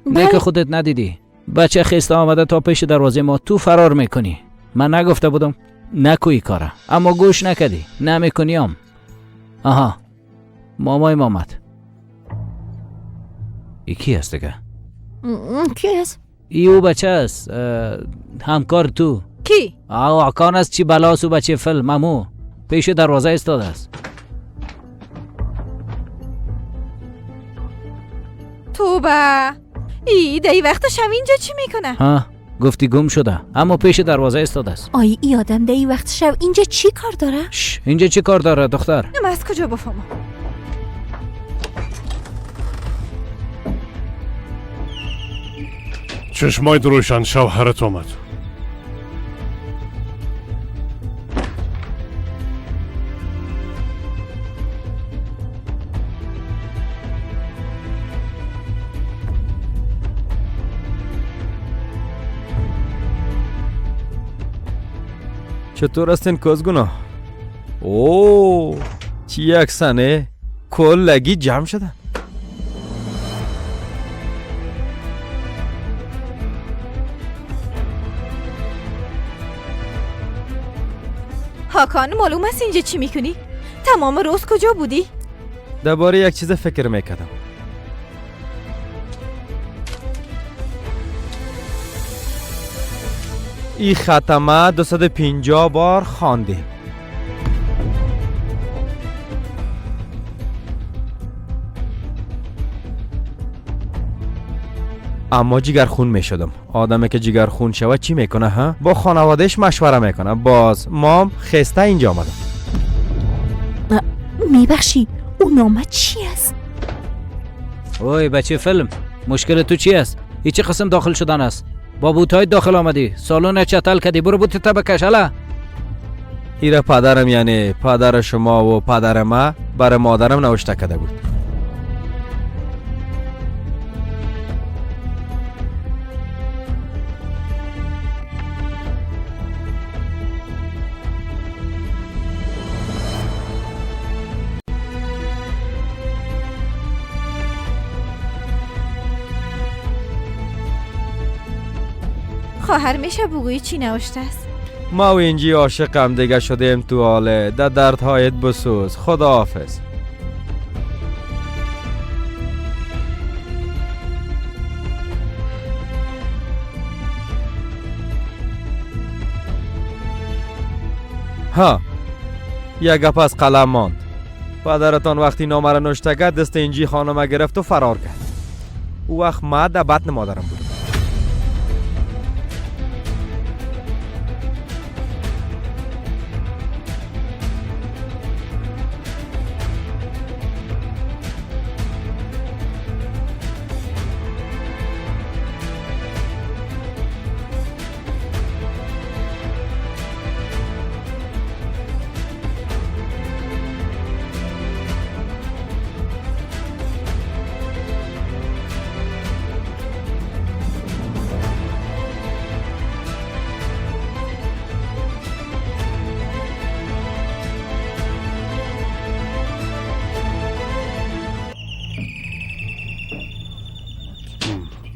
نه که خودت ندیدی بچه خسته آمده تا پیش دروازه ما تو فرار میکنی. من نگفته بودم نکوی کاره، اما گوش نکردی. نمیکنیم. آها مامای مامت ای کی است دیگه؟ کی است؟ ایو بچه است، همکار تو. کی؟ آکان است چی بلاسو بچه فل مامو پیش دروازه استاده است. توبه ای دی وقت شب اینجا چی میکنه؟ ها گفتی گم شده اما پیش دروازه استاده است. آی ای آدم دی وقت شب اینجا چی کار داره؟ اینجا چی کار داره دختر؟ من از کجا بفهمم؟ چشمای روشن شوهرت آمد. چطور هستین کوزگونا؟ اوه چی یک سنه کلگی جمع شدن. خاکان معلوم است اینجا چی میکنی؟ تمام روز کجا بودی؟ درباره یک چیز فکر میکردم. این ختمه 250 بار خواندیم. اما جگرخون میشدم. آدمی که جگرخون شود چی میکنه ها؟ با خانوادهش مشوره میکنه. باز مام خسته اینجا آمدم. میبخشی اون نامه چی است؟ اوی بچه فیلم، مشکل تو چی است؟ هیچی قسم داخل شدن است. با بوتای داخل آمدی، سالن چتل کردی، برو بوت تا بکش. هلا ایره پدرم یعنی پدر شما و پدر ما برای مادرم نوشته کرده بود. خواهر میشه بگویی چی نوشته است؟ ما و اینجی عاشقم دیگه شدیم تو حاله در دردهایت بسوز. خداحافظ. ها یک گپ از قلم ماند. پدرتان وقتی نامه را نوشته کرد دست اینجی خانم گرفت و فرار کرد. او وقت ما در بطن مادرم بود.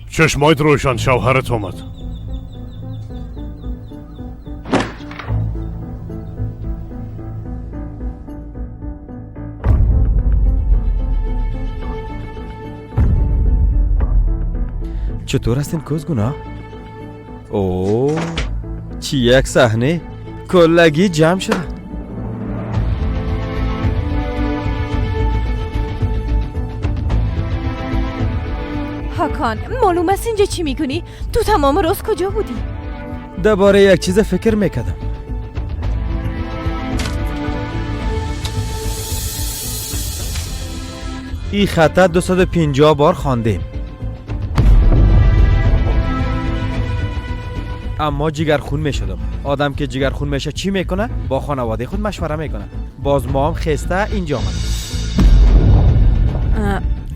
چشمایت روشن، شوهرت اومد. چطور هستین کوزگونا؟ اوه چی یک صحنه کلگی جمع شده. هاکان معلوم است اینجا چی میکنی؟ تو تمام روز کجا بودی؟ درباره یک چیز فکر میکردم. این خط 250 بار خواندیم. اما جگرخون میشدم. آدم که جگرخون میشه چی میکنه؟ با خانواده خود مشوره میکنه. باز ما هم خسته اینجا آمد.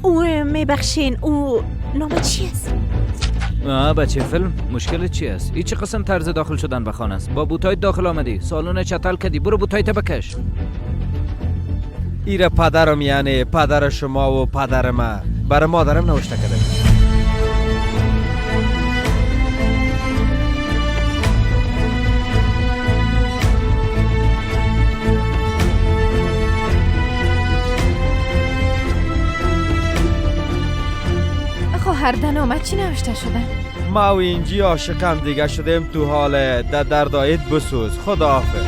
او میبخشین او نام چی است؟ بچه فیلم، مشکل چی است؟ این چه قسم طرز داخل شدن به خانه است؟ با بوتای داخل آمدی، سالن چتل کردی، برو بوتای تا بکش. ایره پدرم یعنی پدر شما و پدر ما برای مادرم نوشته کرده. خواهر در نامه چی نوشته شده؟ ما و اینجی عاشقم دیگه شدیم تو حال در دردایت بسوز. خداحافظ.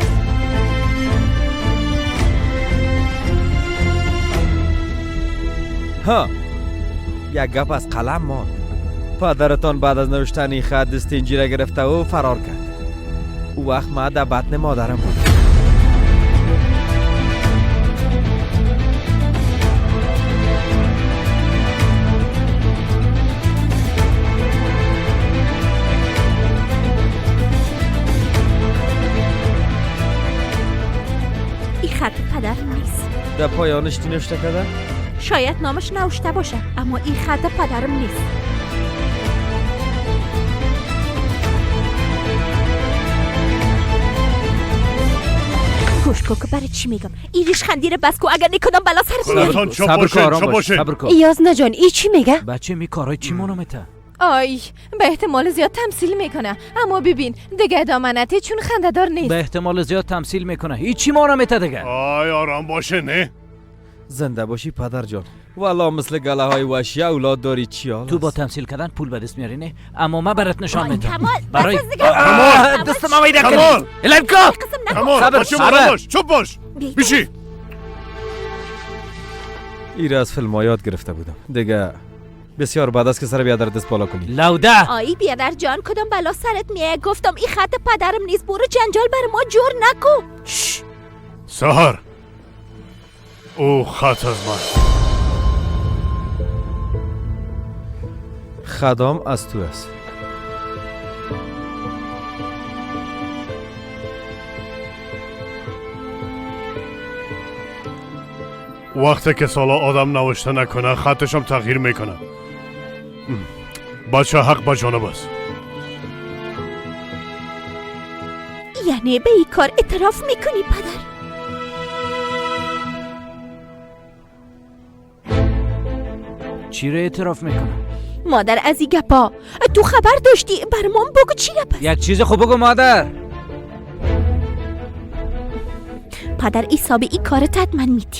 ها یک گپ از قلم ماند. پدرتان بعد از نوشتن این خط دست اینجی را گرفته و فرار کرد. او وقت ما در بطن مادرم بود. خط پدرم نیست. در پایانش چی نوشته کرده؟ شاید نامش نوشته باشه اما این خط پدرم نیست. گوش کن که برای چی میگم. این ریشخندی رو بس کو اگر نکنم بلا سرت میاری. صبر کن صبر کن. یازنه جان ای چی میگه؟ بچه می کارای چی مونومته؟ آی به احتمال زیاد تمثیل میکنه، اما ببین دیگه ادامه نده چون خنده‌دار نیست. به احتمال زیاد تمثیل میکنه، هیچی ما را میته دیگه. آی آرام باشه نه. زنده باشی پدر جان. والا مثل گله های وحشی اولاد داری چی حال؟ تو با تمثیل کردن پول به دست میاری نه؟ اما من برات نشان میدم. کمال برای کمال دست ما ویده کمال الان کو کمال باش چوب باش بیشی. این از فیلم یاد گرفته بودم دیگه. بسیار بعد است که سر بیادر دست بالا کنی. لوده آی بیادر جان کدام بلا سرت میه؟ گفتم این خط پدرم نیست، برو جنجال بر ما جور نکو. سهر او خط از من. خدام از تو است. وقتی که سالا آدم نوشته نکنه خطش هم تغییر میکنه. بچه حق با جانب است. یعنی به این کار اعتراف میکنی پدر؟ چی رو اعتراف میکنه؟ مادر از این گپا تو خبر داشتی؟ برام بگو چی گپ است؟ یک چیز خوب بگو مادر. پدر حساب این کارت حتما میدی.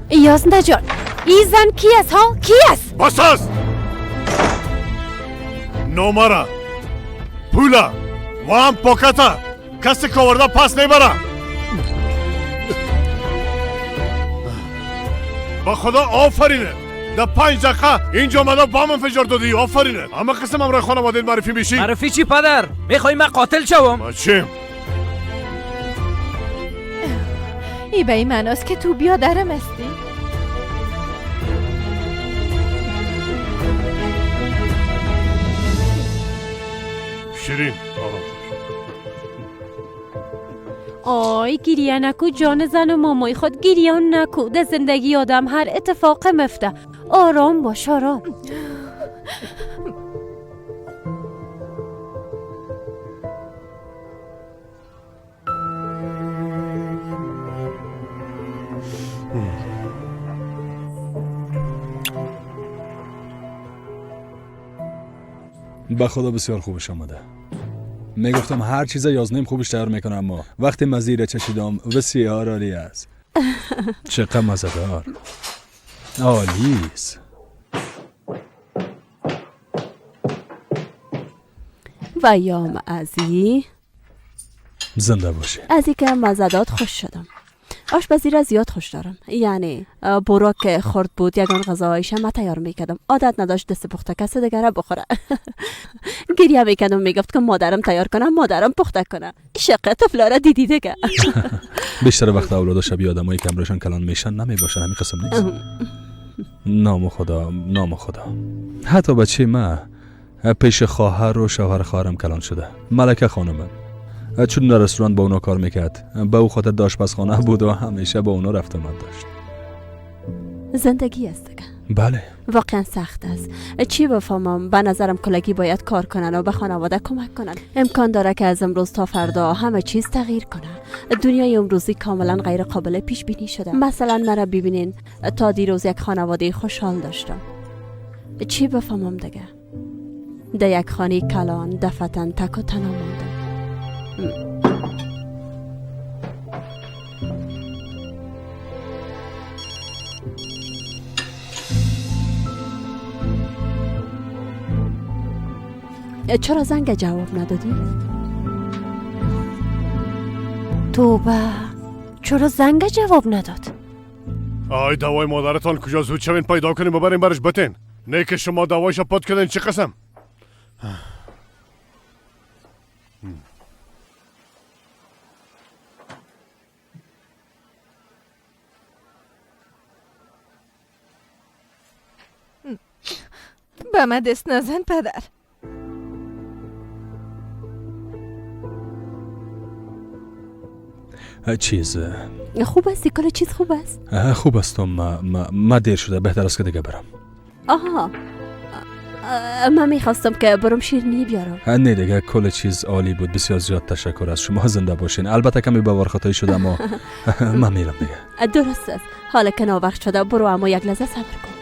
یازنده جان این زن کی است ها؟ کی است؟ بس است. نومره پولا و هم پاکتا کسی که آورده پس نبره. با خدا آفرینه در 5 دقیقه اینجا آمده بام انفجار دادی. آفرینه. اما قسم امرای خانواده معرفی میشی؟ معرفی چی پدر؟ میخوای من قاتل شوم؟ بچه ای به این معناست که تو بیادرم هستی؟ شیرین آرام. آی گریه نکو جان زن و مامای خود گریه نکو. در زندگی آدم هر اتفاق مفته. آرام باش آرام. به خدا بسیار خوبش آمده. میگفتم هر چیز یازنیم خوبش تیار میکنم، اما وقتی مزیره چشیدم بسیار عالی است. چقدر مزه‌دار. عالی است. و یام ازی زنده باشی. از اینکه مزدات خوش شدم. آشپزی را زیاد خوش دارم. یعنی برو که خورد بود یگان غذایش ما تیار میکردم. عادت نداشت دست پخته کسی دیگر را بخوره. گریه میکردم میگفت که مادرم تیار کنم، مادرم پخته کنه. شقه طفلا را دیدی دیگه. بیشتر وقت اولاد شبیه آدمایی که امرشان کلان میشن نمیباشن. همین قسم نیست. نام خدا نام خدا. حتی بچه ما پیش خواهر و شوهر خواهرم کلان شده. ملکه خانمم چون در رستوران با اونا کار میکرد، به او خاطر آشپزخانه بود و همیشه با اونا رفت آمد داشت. زندگی است دیگه. بله واقعا سخت است. چی بفهمم؟ به نظرم کلگی باید کار کنن و به خانواده کمک کنن. امکان داره که از امروز تا فردا همه چیز تغییر کنه. دنیای امروزی کاملا غیر قابل پیش بینی شده. مثلا مرا ببینین، تا دیروز یک خانواده خوشحال داشتم. چی بفهمم دیگه؟ در یک خانه کلان دفعتاً تک و تنها ماندم. چرا زنگ جواب ندادی؟ توبه چرا زنگ جواب نداد؟ آی دوای مادرتان کجا؟ زود شوین پیدا کنیم ببریم برش بتین. نه که شما دوایشو پات کردین. چه قسم؟ به من دست نزن پدر. چیز خوب است؟ کل چیز خوب است؟ خوب است. ما دیر شده، بهتر است که دیگه برم. آها من میخواستم که برم شیرینی بیارم. نه دیگه کل چیز عالی بود. بسیار زیاد تشکر از شما. زنده باشین. البته کمی باور خطایی شده اما من میرم دیگه. درست است. حالا که ناوقت شده برو، اما یک لحظه صبر کن.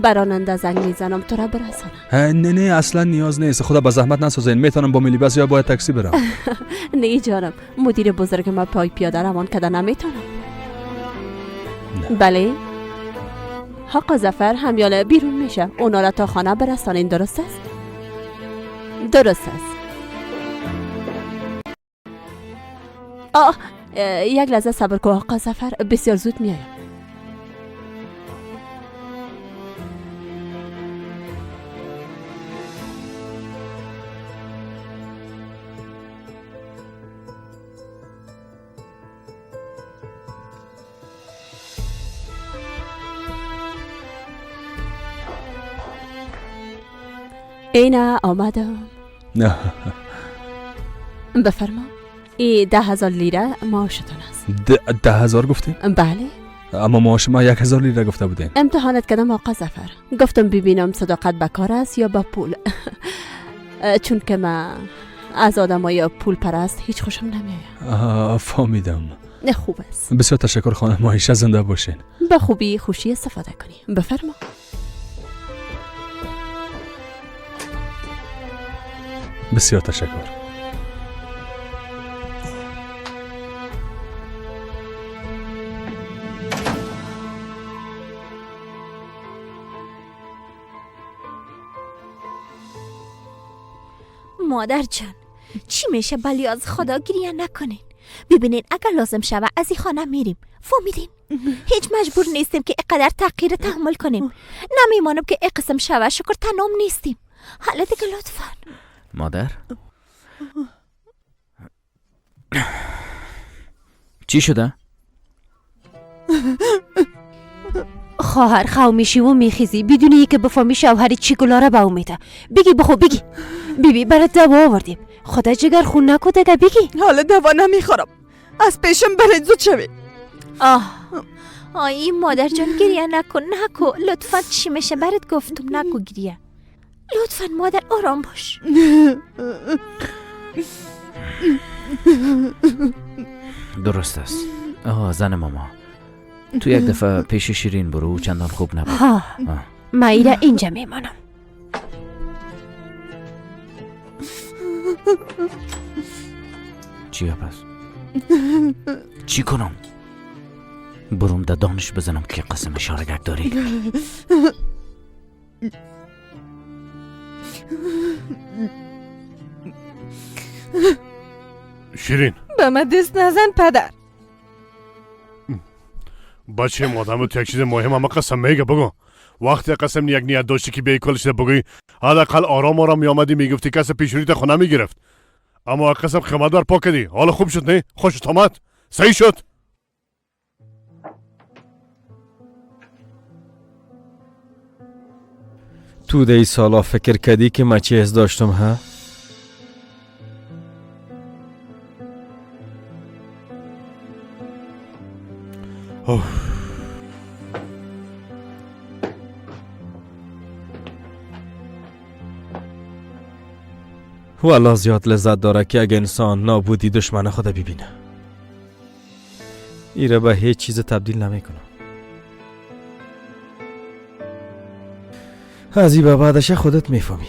براننده زنگ میزنم تو را برسانم. نه اصلا نیاز نیست، خدا به زحمت نسازین. میتونم با مینی بس یا باید تاکسی برم؟ نه جانم، مدیر بزرگ ما پای پیاده روان کده نمیتونم. بله حق ظفر همیاله بیرون میشه، اونا را تا خانه برسانین. درست است؟ درست است. یک لحظه صبر کن آقا ظفر، بسیار زود میایم. اینا آمدم. نه بفرما. ای 10,000 لیره معاشتون است. 10,000 گفتین؟ بله. اما معاش ما 1,000 لیره گفته بودین. امتحانت کردم آقا ظفر، گفتم ببینم صداقت به کار است یا به پول. چون که من از آدمای پول پرست هیچ خوشم نمیاد. فهمیدم. خوب است. بسیار تشکر خانم عایشه، زنده باشین. به خوبی خوشی استفاده کنی. بفرما. بسیار تشکر. مادر جان چی میشه بلی از خدا گریه نکنین. ببینین اگر لازم شوه از این خانه میریم، فهمیدین؟ هیچ مجبور نیستیم که اینقدر تحقیر تحمل کنیم. نمیمانم که این قسم شوه شکر تنام نیستیم. حالا دیگه لطفا. مادر چی شده؟ خواهر خو میشی و میخیزی بدونی که بفهمی شوهری چی گلاره به اومیده. بگی بخو بگی. بیبی برات دوا آوردیم، خدا جگر خون نکو دیگه. بگی. حالا دوا نمیخورم، از پیشم برید زود شوید. آی مادر جان گریه نکن لطفا. چی میشه برات گفتم نکو گریه. لطفا مادر آرام باش. درست است. زن ماما، تو یک دفعه پیش شیرین برو، چندان خوب نبود. من ایره اینجا میمانم. چیه پس؟ چی کنم؟ بروم ده دانش بزنم که قسم شارگک داری؟ شیرین به من دست نزن پدر. بچه مادم تو یک چیز مهم اما قسم میگه بگو. وقتی قسم یک نیت داشتی که به کلش بگوی، حداقل آرام میامدی میگفتی کس پیش رویت خونه میگرفت. اما قسم خمدار پا کردی. حالا خوب شد نه؟ خوشت آمد؟ صحیح شد؟ تو ده ای سالا فکر کردی که من چی حس داشتم ها؟ والله زیاد لذت داره که اگه انسان نابودی دشمن خود ببینه. ایره به هیچ چیز تبدیل نمیکنه. از این به بعدش خودت میفهمی.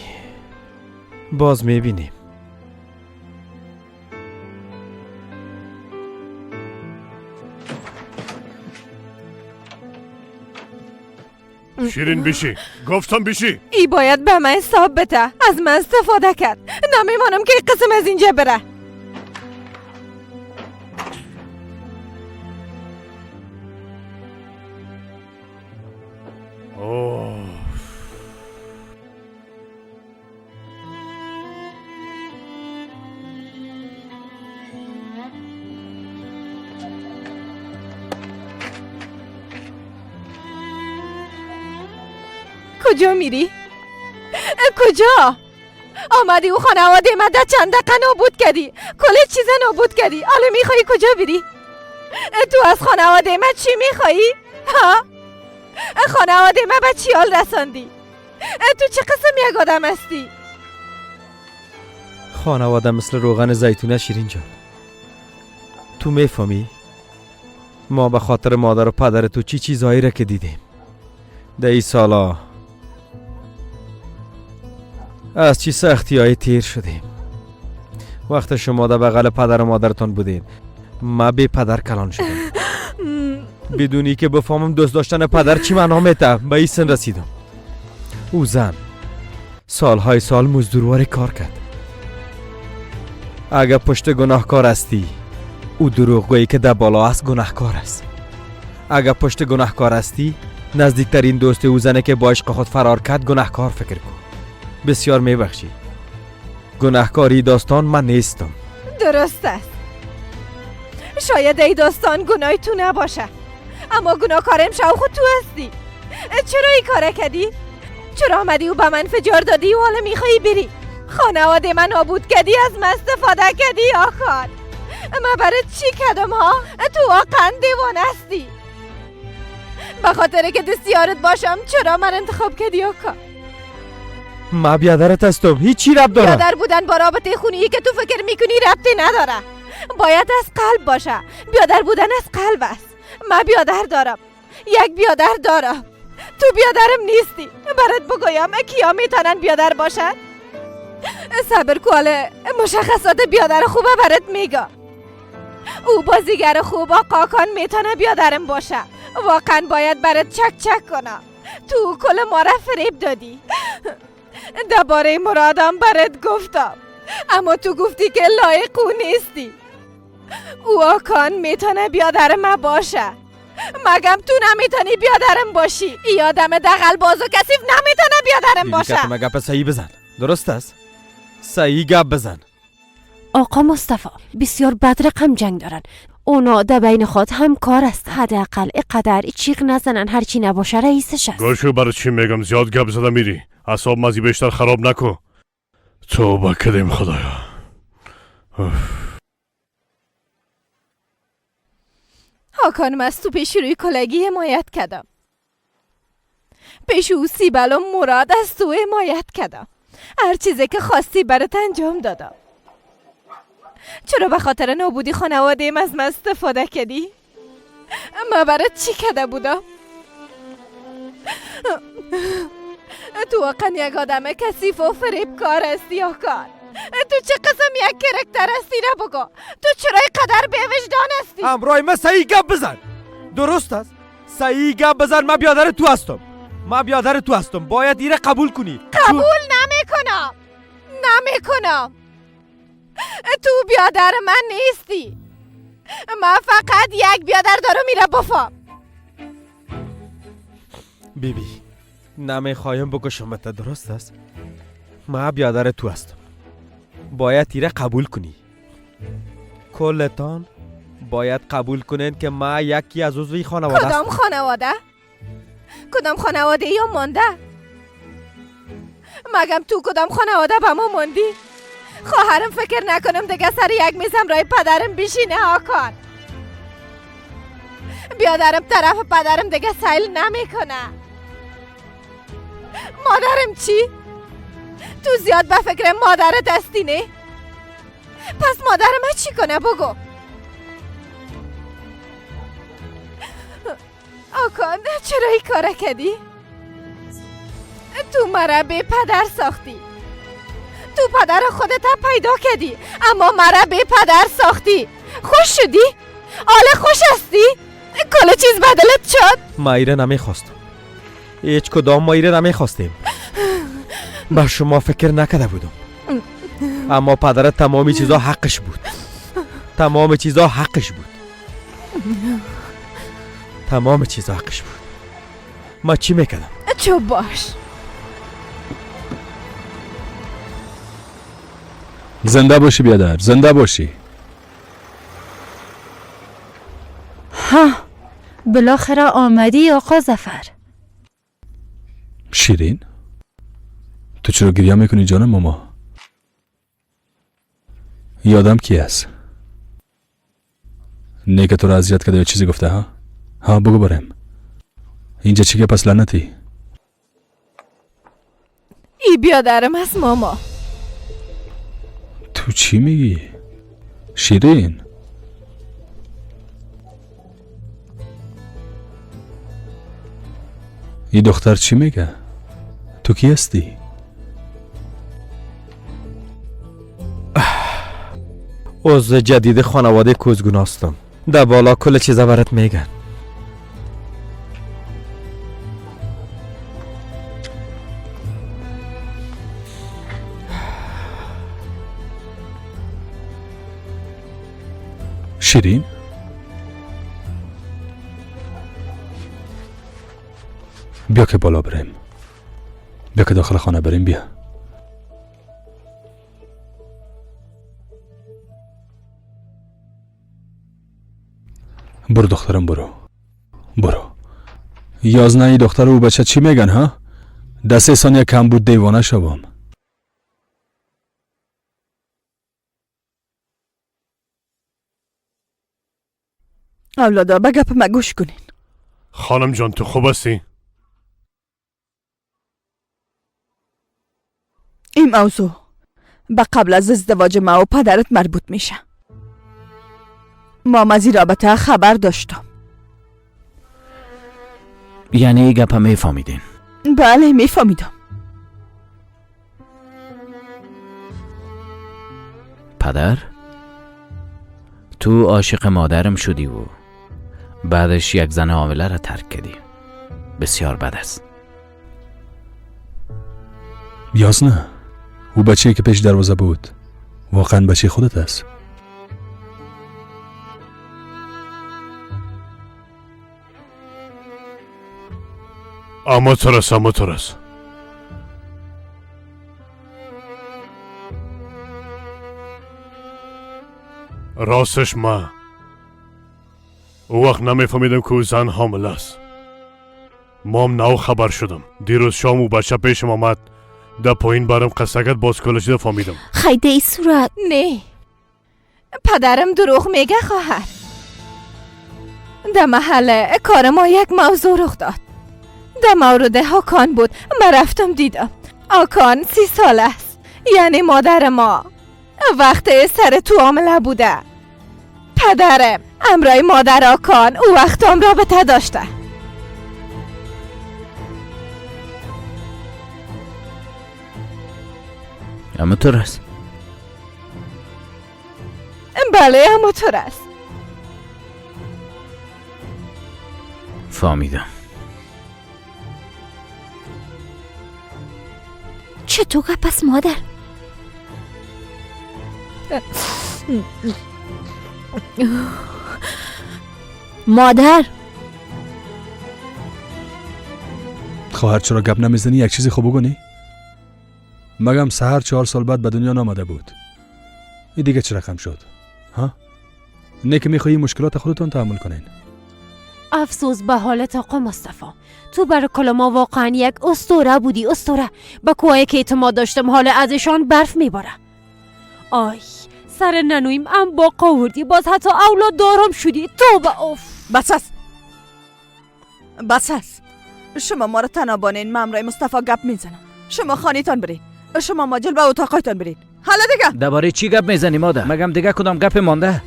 باز میبینیم. شیرین بیشی، گفتم بیشی. ای باید به من حساب بده. از من استفاده کرد. نمیمانم که این قسم از اینجا بره. کجا میری؟ کجا؟ آمدی و خانواده من در چند دقیقه نابود کردی. کل چیز نابود کردی. حالا میخوایی کجا بری؟ تو از خانواده من چی میخوایی؟ ها؟ خانواده من به چی حال رساندی؟ تو چه قسم یک آدم هستی؟ خانواده مثل روغن زیتونه شیرین جان. تو میفهمی؟ ما به خاطر مادر و پدر تو چی چیزهایی را که دیدیم. ده ای سالا از چی سختی‌های تیر شدیم. وقت شما در بغل پدر و مادرتان بودین ما بی پدر کلان شدم. بدونی که بفهمم دوست داشتن پدر چی معنا میده به این سن رسیدم. او زن سالهای سال مزدوروار کار کرد. اگر پشت گناهکار هستی او دروغگویی که در بالا است گناهکار است. اگر پشت گناهکار هستی نزدیکترین دوست او زنه که با عشق خود فرار کرد گناهکار فکر کن. بسیار میبخشی. گناهکاری داستان من نیستم. درست است. شاید ای داستان گناهی تو نباشه، اما گناهکارم خود تو هستی. چرا این کار کردی؟ چرا آمدی و به من فجار دادی و حالا میخوایی بری؟ خانواده من نابود کردی، از من استفاده کردی آخر. من برای چی کردم ها؟ تو واقعا دیوانه هستی. به خاطر که دستیارت باشم چرا من انتخاب کردی آقا؟ ما بیادرت هستم، هیچی ربط دارم. بیادر بودن با رابطه خونی که تو فکر میکنی ربطی نداره. باید از قلب باشه. بیادر بودن از قلب است. من بیادر دارم، یک بیادر دارم. تو بیادرم نیستی. برات بگویم کیا میتونن بیادر باشن؟ صبر کواله مشخصات بیادر خوبه برات میگم. او بازیگر خوب آقا کان میتونه بیادرم باشه. واقعا باید برات چک کنم. تو کل ما را فریب دادی. درباره مرادم برات گفتم، اما تو گفتی که لایق او نیستی. او آکان میتونه بیادر ما باشه، مگم تو نمیتونی بیادرم باشی؟ ای آدم دغل باز و کثیف نمیتونه بیادرم باشه. بیبی که گپ صحیح بزن. درست است؟ صحیح گپ بزن. آقا مصطفی بسیار بد رقم جنگ دارن. اونا در بین خود هم کار است. حداقل اقدر چیغ نزنن، هرچی نباشه رئیسش است. گوشو برای چی میگم زیاد گپ زده میری. اعصاب مازی بیشتر خراب نکن. توبه کردیم خدایا. آکان از تو پیش روی کلگی حمایت کردم. پیش او سیبل و مراد از تو حمایت کردم. هر چیزی که خواستی برات انجام دادم. چرا به خاطر نابودی خانواده ام از من استفاده کردی؟ من برات چی کرده بودم؟ تو واقعا یک آدم کثیف و فریبکار هستی آکان. تو چه قسم یک کرکتر هستی را بگو. تو چرا اینقدر بی وجدان هستی؟ همراه من صحیح گپ بزن. درست است؟ صحیح گپ بزن. من بیادر تو هستم. من بیادر تو هستم. باید ایره قبول کنی. قبول نمیکنم. تو بیادر من نیستی. من فقط یک بیادر دارم میره بفهم. بیبی نمیخوایم بکشمت. درست است؟ من بیادر تو هستم. باید ایره قبول کنی. کلتان باید قبول کنین که ما یکی از عضوی خانواده هستم. کدام خانواده یا مانده؟ مگم تو کدام خانواده با ما موندی؟ خواهرم فکر نکنم دیگه سر یک میز همراه پدرم بشینه آکان. بیادرم طرف پدرم دیگه سیل نمیکنه. مادرم چی؟ تو زیاد به فکر مادرت هستی نه؟ پس مادرم چی کنه بگو. آکان چرا این کار کردی؟ تو مرا به پدر ساختی. تو پدر خودت پیدا کردی، اما مرا به پدر ساختی. خوش شدی؟ حالا خوش هستی؟ کل چیز بدلت شد؟ ما ایره نمیخواستم. هیچ کدام ما ایره نمیخواستیم. با شما فکر نکرده بودم. اما پدر تمامی چیزا حقش بود. تمام چیزا حقش بود. ما چی میکردم؟ چوب باش. زنده باشی بیادر، زنده باشی. ها بالاخره آمدی آقا ظفر. شیرین تو چرا گریه میکنی جان ماما؟ یادم کی است؟ نه که تو را اذیت کرده یا چیزی گفته ها؟ ها بگو برم. اینجا چی که پس لعنتی؟ ای بیادرم از ماما. تو چی میگی؟ شیرین این دختر چی میگه؟ تو کی هستی؟ عضو جدید خانواده کوزگوناستم. در بالا کل چیزا برات میگن. شیرین؟ بیا که بالا بریم. بیا که داخل خانه بریم. بیا. برو دخترم برو. یازنه ای دختر و بچه چی میگن ها؟ 10 ثانیه کم بود دیوانه شوم. اولادا به گپ ما گوش کنین. خانم جان تو خوب هستی؟ این موضوع به قبل از ازدواج ما و پدرت مربوط میشه. ما از این رابطه خبر داشتم. یعنی این گپ میفهمیدین؟ بله میفهمیدم. پدر؟ تو عاشق مادرم شدی و بعدش یک زن حامله را ترک کردی. بسیار بد است. یاسنا، او بچه‌ای که پیش دروازه بود واقعا بچه خودت است؟ اما ترس راستش ما او وقت نمیفهمیدم که او زن حامل است. مام نو خبر شدم. دیروز شام او بچه پیشم آمد. در پایین برم قصگت باز کلش ده فهمیدم. خیده ای صورت. نه، پدرم دروغ میگه خواهر. در محله کار ما یک موضوع رخ داد. در مورد هاکان بود. من رفتم دیدم. هاکان 30 سال است. یعنی مادر ما وقت سر تو حامله بوده. پدرم امرای مادر هاکان او وقت هم رابطه داشته. اما تو است؟ بله اما تو است. فهمیدم. چطور پس مادر؟ مادر خواهر چرا گپ نمیزنی؟ یک چیزی خوب بگونی؟ مگم سهر 4 سال بعد به دنیا نامده بود. این دیگه چه رقم شد؟ ها؟ نه که میخوایی مشکلات خودتون تحمل کنین. افسوس به حالت آقا مصطفی. تو برای کل ما واقعا یک اسطوره بودی. اسطوره. با کوهایی که اعتماد داشتم حال ازشان برف میباره. آی سر ننویم ام با قاوردی. باز حتی اولاد دارم شدی. توبه اوف. بس است. شما ما را تنابانین. من امرای مصطفی گپ میزنم. شما خانیتان برید. شما ماجل به اتاقایتان برید. حالا دیگه درباره چی گپ میزنی مادر؟ مگم دیگه کدام گپ مانده؟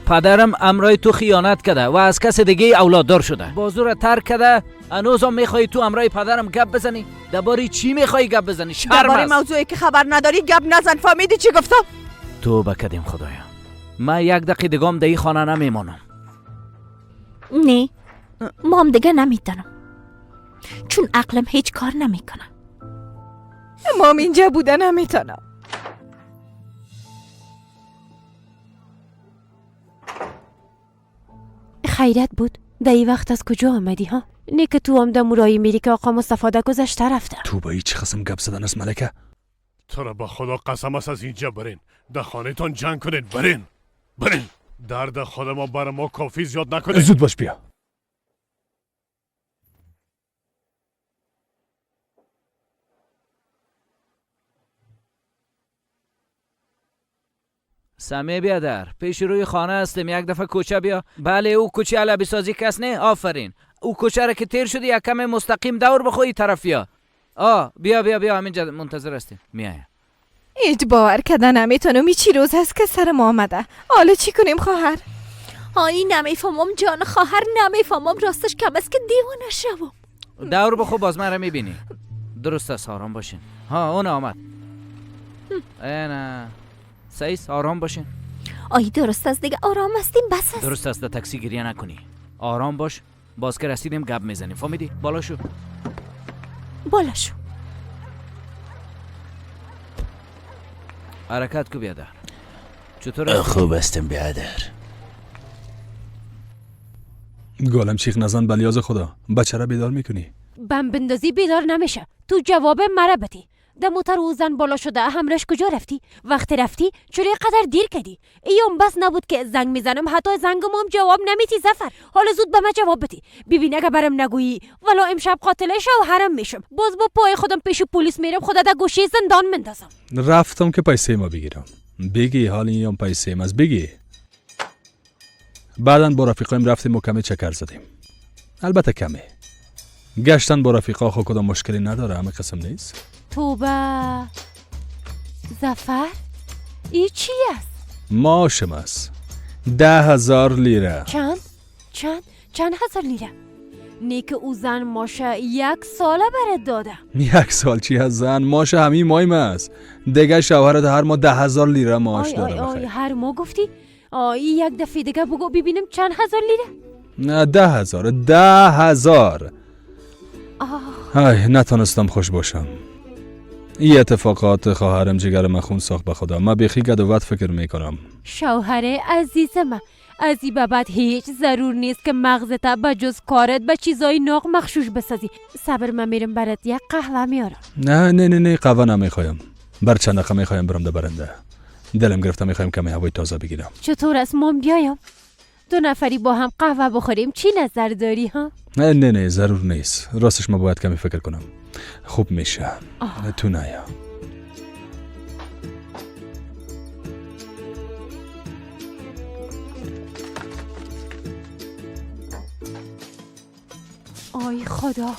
پدرم امرای تو خیانت کرده و از کس دیگه اولاددار شده. بازو را ترک کرده. هنوزم میخوای تو امرای پدرم گپ بزنی؟ درباره چی میخوای گپ بزنی؟ شرم است. درباره موضوعی که خبر نداری گپ نزن. فهمیدی چی گفتم؟ توبه کردیم خدایا. من یک دقیقه دیگه در این خانه نمیمانم. نه مام دیگه نمیتونم، چون عقلم هیچ کار نمیکنه. مام اینجا بوده نمیتونم. خیرت بود. در این وقت از کجا آمدی ها؟ نه که تو هم در مرایی میری که آقا مصطفی در گذشته رفته. تو با هیچ قسم گپ زدن است ملکه؟ تو را به خدا قسم است از اینجا برین. در خانه تان جنگ کنید. برین. درد خود ما برای ما کافی زیاد نکنید. زود باش بیا. سمیه بیادر پیش روی خانه هستیم. یک دفعه کوچه بیا. بله او کوچه علبی سازی کس نه؟ آفرین. او کوچه را که تیر شدی یک کم مستقیم دور بخوی طرف یا. بیا همینجا منتظر هستیم. میایم. هیچ باور کردن نمیتونم. چی روز هست که سر ما آمده. حالا چی کنیم خواهر؟ آی نمیفهمم جان خواهر، نمیفهمم. راستش کم است که دیوانه شوم. دور بخو باز من را میبینی. درست است. آرام باشین. اون آمد. نه سعیس آرام باشین. آی درست است دیگه آرام هستیم بس است. درست است تاکسی گریه نکنی. آرام باش. باز که رسیدیم گپ میزنیم. فهمیدی؟ بالا شو. بالا شو. حرکت کو بیادر. چطور خوب هستم بیادر. گالم چیخ نزن بلیاز خدا. بچه را بیدار میکنی. بم بندازی بیدار نمیشه. تو جواب مرا بتی. ده موتر او زن بالا شده همراش کجا رفتی؟ وقتی رفتی چرا قدر دیر کردی؟ ایام بس نبود که زنگ میزنم حتی زنگم هم جواب نمیتی زفر. حالا زود به من جواب بتی. ببین اگه برم نگویی والا امشب قاتل شوهرم میشم. باز با پای خودم پیش پلیس میرم خدا در گوشه زندان مندازم. رفتم که پیسه ما بگیرم. بگی حال این پیسه ما بگی. بعدن با رفیقایم رفتیم و کمی چکر زدیم. البته کمی. گشتن با رفیقا خود کدام مشکلی نداره همه قسم نیست. توبه زفر ای چی است؟ ماشم است 10,000 لیره. چند هزار لیره؟ نیک او زن ماشه 1 ساله برات داده. 1 سال چی از زن ماشه همین مایم است دیگه شوهرت هر ماه 10,000 لیره معاش داره. آی هر ماه گفتی؟ یک دفعه دیگه بگو ببینیم چند هزار لیره؟ نه 10,000. ای نتونستم خوش باشم. این اتفاقات خواهرم جگر من خون ساخت به خدا. من بیخی گدوت فکر میکنم. شوهر عزیز من از این بعد هیچ ضرور نیست که مغزت به جز کارت به چیزای ناق مخشوش بسازی. صبر من میرم برات یک قهوه میارم. نه قهوه نمیخوایم. بر چند دقیقه میخوایم برم ده برنده. دلم گرفته میخوایم کمی هوای تازه بگیرم. چطور است مام بیایم؟ 2 نفری با هم قهوه بخوریم چی نظر داری ها؟ نه ضرور نیست. راستش ما باید کمی فکر کنم. خوب میشه. تو نیا. آی خدا.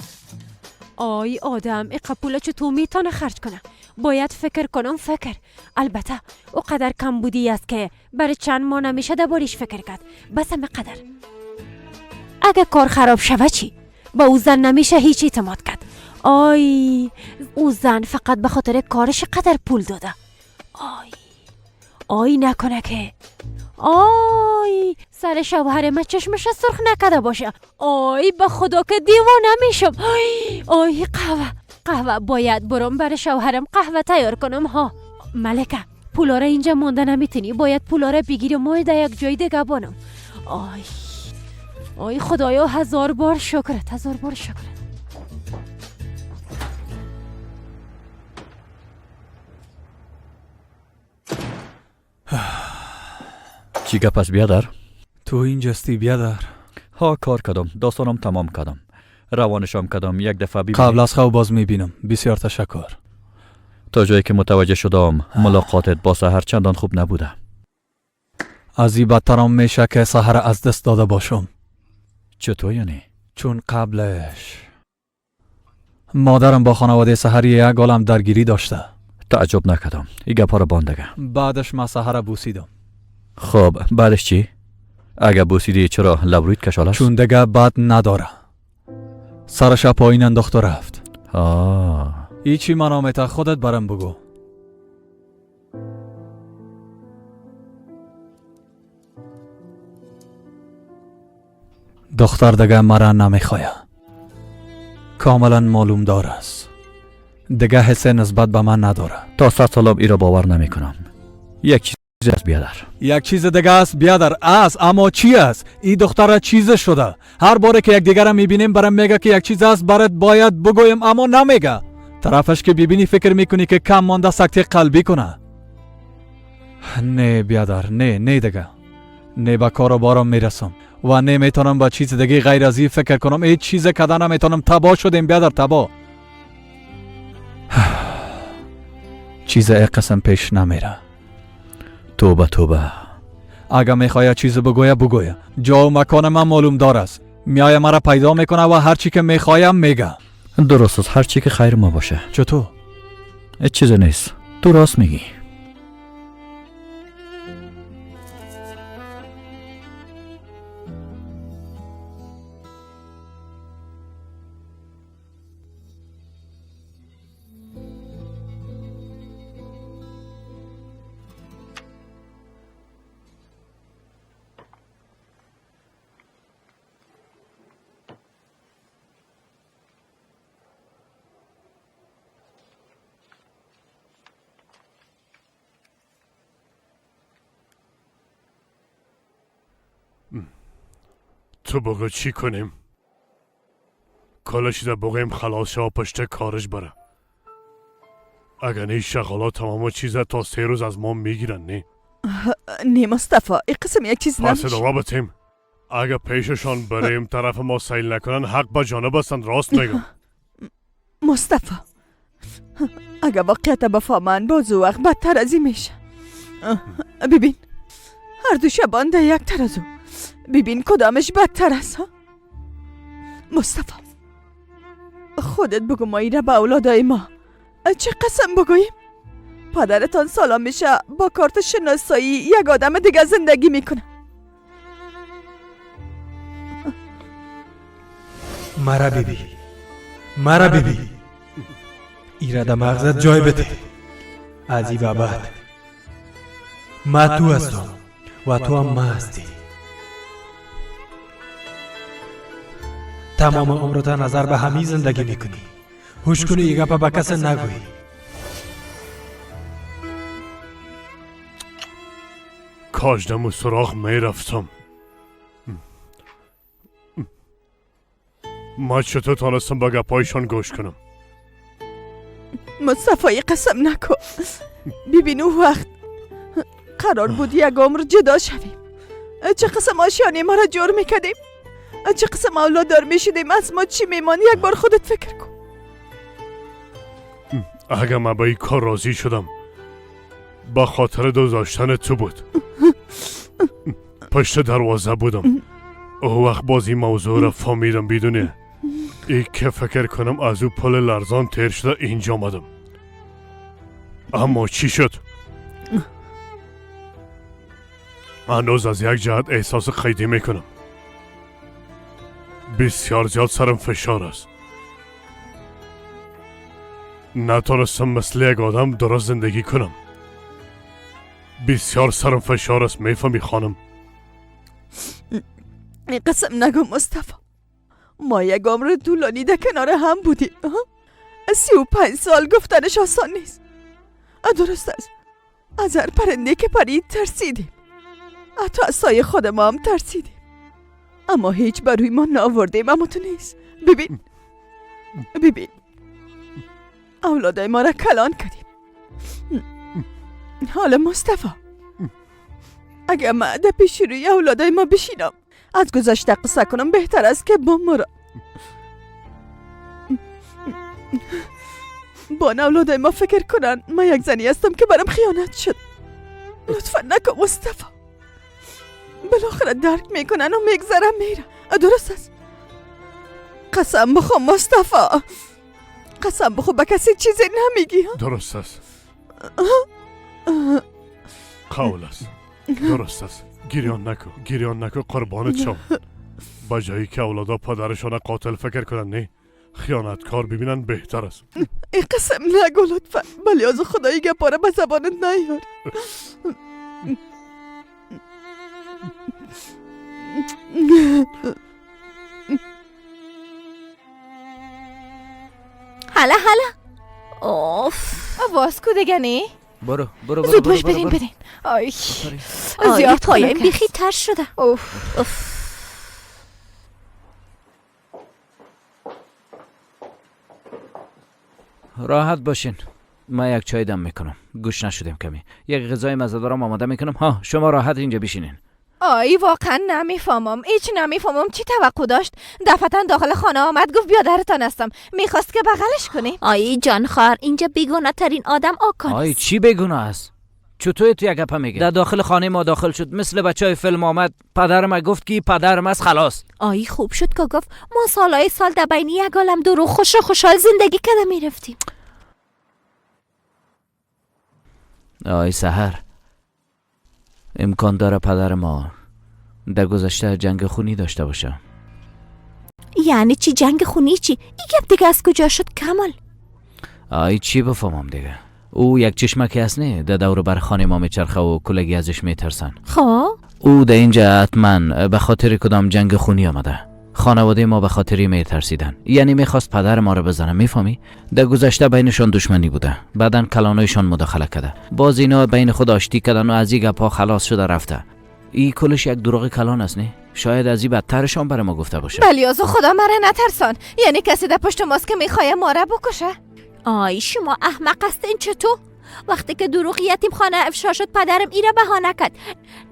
آی آدم اقا پولا چطور میتونه خرج کنه؟ باید فکر کنم. البته او قدر کم بودی است که برای چند ماه نمیشه دباریش فکر کرد. بس همه قدر. اگه کار خراب شوه چی؟ با او زن نمیشه هیچ اعتماد کرد. آی او زن فقط به خاطر کارش قدر پول داده. آی نکنه که آی سر شوهر من چشمش سرخ نکده باشه. آی به خدا که دیوانه میشم. آی قهوه باید برم برای شوهرم قهوه تیار کنم ها. ملکه پولا را اینجا مونده نمیتونی. باید پولا را بگیرم و در یک جای دیگه بانم. آی خدایا 1000 بار شکرت. چی گپ است بیادر؟ تو اینجاستی بیادر؟ ها کار کردم. داستانم تمام کردم. روانشام کردم. یک دفعه ببینی. قبل از خواب باز میبینم. بسیار تشکر. تا جایی که متوجه شدم ملاقاتت با سحر چندان خوب نبوده. از این بدترم میشه که سحر از دست داده باشم. چطور یعنی؟ چون قبلش مادرم با خانواده سحر یک عالم درگیری داشته. تعجب نکردم. این گپا رو باندگه. بعدش من سحر بوسیدم. خب بعدش چی؟ اگه بوسیدی چرا لبرویت کشاله است؟ چون دیگه بد نداره. سرش پایین انداخت و رفت. ایچی منامت خودت برم بگو. دختر دیگه مرا نمیخواه. کاملا معلوم دار است. دیگه حس نسبت به من نداره. تا 100 سالم ای را باور نمی کنم. یک چیز است بیادر. یک چیز دیگه است بیادر است. اما چی است؟ این دختر چیز شده. هر باره که یک دیگر را میبینیم برام میگه که یک چیز است برات باید بگویم اما نمیگه. طرفش که ببینی فکر میکنی که کم مانده سکته قلبی کنه. نه بیادر نه دیگه. نه با کار و بارم میرسم و نمیتونم با چیز دیگه غیر از این فکر کنم. هیچ چیز کده نمیتونم. تباه شدیم بیادر تباه. چیز ای قسم پیش نمیره. توبه. اگه میخواه چیز بگویه. جا و مکان من معلوم دار است. میای مرا پیدا میکنه و هر چی که میخوایم میگه. درست است. هر چی که خیر ما باشه. چطور؟ هیچ چیز نیست. تو راست میگی. تو بگو چی کنیم؟ کلش ده بگویم خلاص شو پشت کارش بره. اگر نه شغالا تمام چیزا تا 3 روز از ما میگیرن نه؟ نه مصطفی این قسم یک چیز پس نمیشه. ادامه بتیم. اگر پیششان بریم طرف ما سیل نکنن حق با جانب هستند. راست میگم. مصطفی اگر واقعیت بفهمن باز وقت بدتر از این میشه. ببین هر دو شبان در یک ترازو. ببین کدامش بدتر است ها؟ مصطفی خودت بگو ما ایره به اولادای ما چه قسم بگوییم؟ پدرتان سالم میشه با کارت شناسایی یک آدم دیگه زندگی میکنه. مرا بیبی ایره در مغزت جای بده. از این بعد ما تو هستم و تو هم ما هستی. تمام عمرتا نظر به همین زندگی میکنی. هوش کنی ای گپا به کس نگویی. کاش دمو سراغ میرفتم. ما چطور تانستم به گپایشان گوش کنم؟ مصطفی قسم نکن. ببین اون وقت قرار بود یک عمر جدا شویم. چه قسم آشیانی ما را جور میکردیم. چه قسم اولادار میشدیم. از ما چی میمانی؟ یک بار خودت فکر کن. اگر من به این کار راضی شدم با خاطر داشتن تو بود. پشت دروازه بودم. او وقت باز این موضوع را فهمیدم بدونه ای که فکر کنم از او پل لرزان تیر شده اینجا آمدم. اما چی شد؟ هنوز از یک جهت احساس قیدی میکنم. بسیار زیاد سرم فشار است. نتونستم مثل یک آدم درست زندگی کنم. بسیار سرم فشار است. میفهمی خانم؟ قسم نگو مصطفی. ما یک عمر طولانی در کنار هم بودیم. 35 سال گفتنش آسان نیست. درست است. از هر پرنده که پرید ترسیدیم. حتی از سایه خود ما هم ترسیدیم. اما هیچ بروی ما ناوردیم. اما تو نیست. ببین اولادای ما را کلان کردیم. حالا مصطفی اگر من در پیش روی اولادای ما بشینم از گذشته قصه کنم بهتر است که با ما را با اولادای ما فکر کنن من یک زنی هستم که برام خیانت شد. لطفا نکن مصطفی. بالاخره درک میکنن و میگذرم میرم. درست است. قسم بخور مصطفی. قسم بخور به کسی چیزی نمیگی. درست است. قول است. درست است. گریان نکو قربانت شم. با جایی که اولادا پدرشان قاتل فکر کنن نه خیانتکار ببینن بهتر است. این قسم نگو لطفا. بلی از خدایی گپاره به زبانت نیار. حالا اوف واسکو دیگه نه؟ برو زود باش برین. آی زیاد پایم بیخی تر شده. اوف راحت باشین. من یک چای دم میکنم. گوش نشدیم کمی. یک غذای مزه‌دارم آماده میکنم. ها شما راحت اینجا بشینین. آی واقعا نمیفهمم. چی توقع داشت؟ دفعتا داخل خانه آمد گفت بیادرتان هستم. میخواست که بغلش کنی. آی جانخوار اینجا بیگناه ترین آدم آکان. آی چی بیگناه است؟ چطور تو یک گپا میگی؟ در داخل خانه ما داخل شد مثل بچهای فیلم آمد. پدرم گفت که پدرم است خلاص. آی خوب شد که گفت ما سالهای سال در بین یک عالم دور و خوشحال زندگی کرده میرفتیم. آی سحر امکان داره پدر ما در گذشته جنگ خونی داشته باشه. یعنی چی جنگ خونی؟ چی؟ این گپ دیگه از کجا شد کمال؟ آی چی بفهمم دیگه. او یک چشمکی هست نه در دور بر خانه ما میچرخه و کلگی ازش میترسن. خب او در اینجا حتما به خاطر کدام جنگ خونی آمده. خانواده ما به خاطری میترسیدن. یعنی میخواست پدر ما رو بزنه. میفهمی؟ در گذشته بینشان دشمنی بوده. بعدن کلانایشان مداخله کرده. باز اینا بین خود آشتی کردن و از این گپا خلاص شده رفته. این کلش یک دروغ کلان است نه؟ شاید از این بدترشان برای ما گفته باشه. بلی از خدا مرا نترسان. یعنی کسی در پشت ماست که میخواه ما را بکشه. آی شما احمق هستین چطور؟ وقتی که دروغ یتیم خانه افشا شد پدرم ایره بهانه کرد.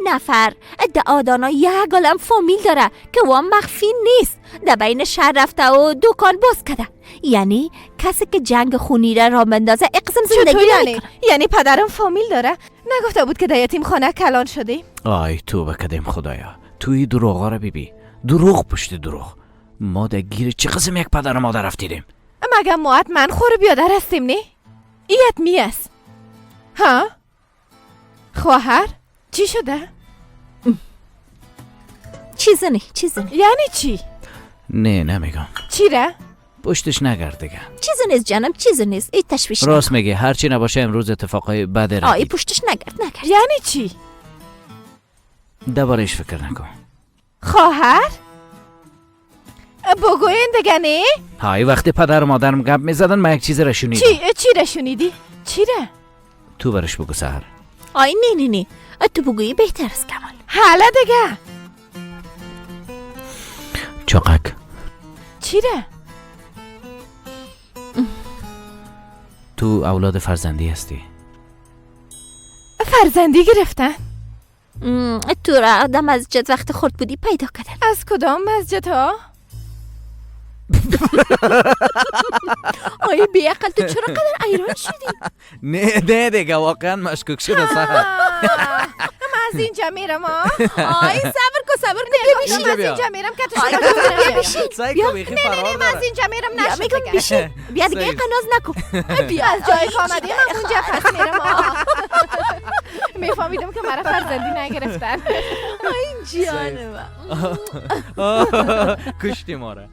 نفر ادعادانا یک عالم فامیل داره که وام مخفی نیست. در بین شهر رفته و دکان باز کرده. یعنی کسی که جنگ خونی را بندازه اقسم زندگی یعنی؟ یعنی پدرم فامیل داره؟ نگفته بود که در یتیم خانه کلان شدیم؟ آی تو بکدیم خدایا. توی دروغا را بیبی. دروغ پشت دروغ. ما در گیر چه قسم یک پدر مادر رفتیدیم؟ مگه ما حتما خور بیادر هستیم نه؟ ایت می است. ها؟ خواهر؟ چی شده؟ چیزی نه. یعنی چی؟ نه نمیگم. چی را؟ پشتش نگرد دیگه. چیزی نیست جانم، چیزی نیست. ای تشویش راست میگه، هرچی نباشه امروز اتفاقای بد ردید. ای پشتش نگرد. یعنی چی؟ دوبارهش فکر نکن. خواهر؟ بگوین دیگه نه؟ های وقتی پدر و مادرم گپ میزدن من یک چیز را شنیدم. چی را شنیدی؟ چی را؟ تو برش بگو سهر. آی نه تو بگویی بهتر است کمال. حالا دیگه چاقک. چی را؟ تو اولاد فرزندی هستی. فرزندی گرفتن؟ تو را در مسجد وقت خورد بودی پیدا کردن. از کدام مسجد ها؟ آی بیعقل تو چرا قدر ایران شدی؟ نه دیگه واقعا مشکوک شده سهر. من از اینجا میرم آی صبر نگو من از اینجا میرم که تو شده بیا نه من از اینجا میرم نشد بیا دیگه قناز نکن. بیا از جایی که آمدیم از اونجا پس میرم میفهمیدم که مرا فرزندی نگرفتن. آی جان من کشتی ما را.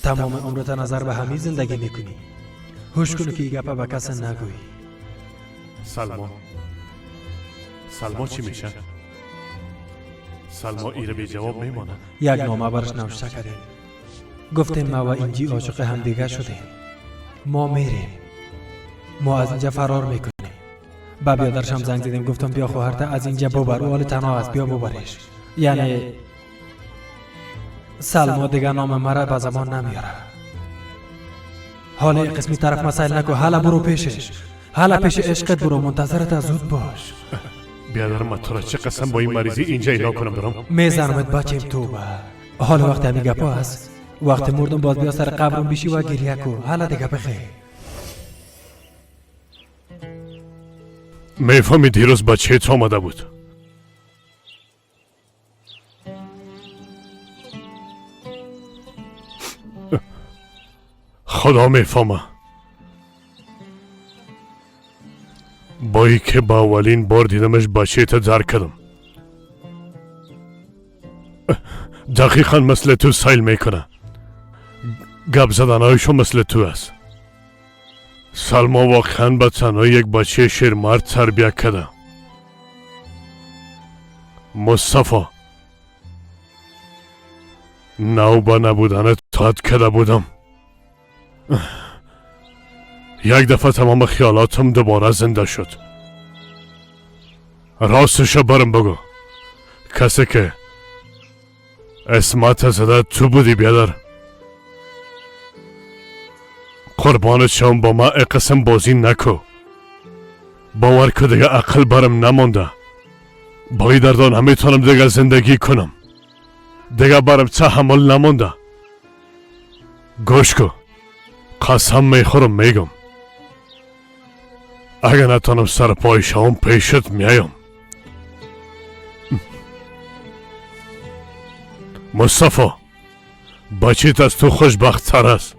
تمام عمرت نظر به همین زندگی میکنی. هوش کنو که گپا به کس نگویی. سلما چی میشه؟ سلما ایره بی جواب میمانه. یک نامه برش نوشته کردیم. گفتیم ما و اینجی عاشق همدیگه شدیم. ما میریم. ما از اینجا فرار میکنیم. با بیادرشم زنگ زدیم گفتم بیا خواهرت از اینجا ببر، اول تنها است بیا ببرش. یعنی سلما دیگه نام مرا به زبان نمیاره. حالا قسمی طرف مسائل نکو، حالا برو پیشش. حالا پیش عشقت برو، منتظرت زود باش. بیادر من تو را چه قسم با این مریضی اینجا اینا کنم برام؟ میزنمت بچیم توبه. حالا وقت همی گپا هست. وقت مردم باز بیا سر قبرم بیشی و گریه کو. حالا دیگه بخیر. میفهمی دیروز بچه تو آمده بود. خدا میفهمه. با ای که با اولین بار دیدمش بچه تا درک کردم. دقیقا مثل تو سیل میکنه. گپ زدنهایشو مثل تو است. سلما واقعا به تنها یک بچه شیرمرد تربیت کرده. مصطفی نو به نبودن تاد کرده بودم. یک دفعه تمام خیالاتم دوباره زنده شد. راستشو برم بگو، کسی که اسمت زده تو بودی بیادر؟ قربانت شم، با ما قسم بازی نکو. باور که دیگه عقل برم نمونده. با این دردان نمیتونم دیگه زندگی کنم. دیگه برم تحمل نمونده. گوش کو، قسم میخورم میگم، اگه نتونم سر پای شام پیشت میایم. مصطفی، بچیت از تو خوشبخت تر است.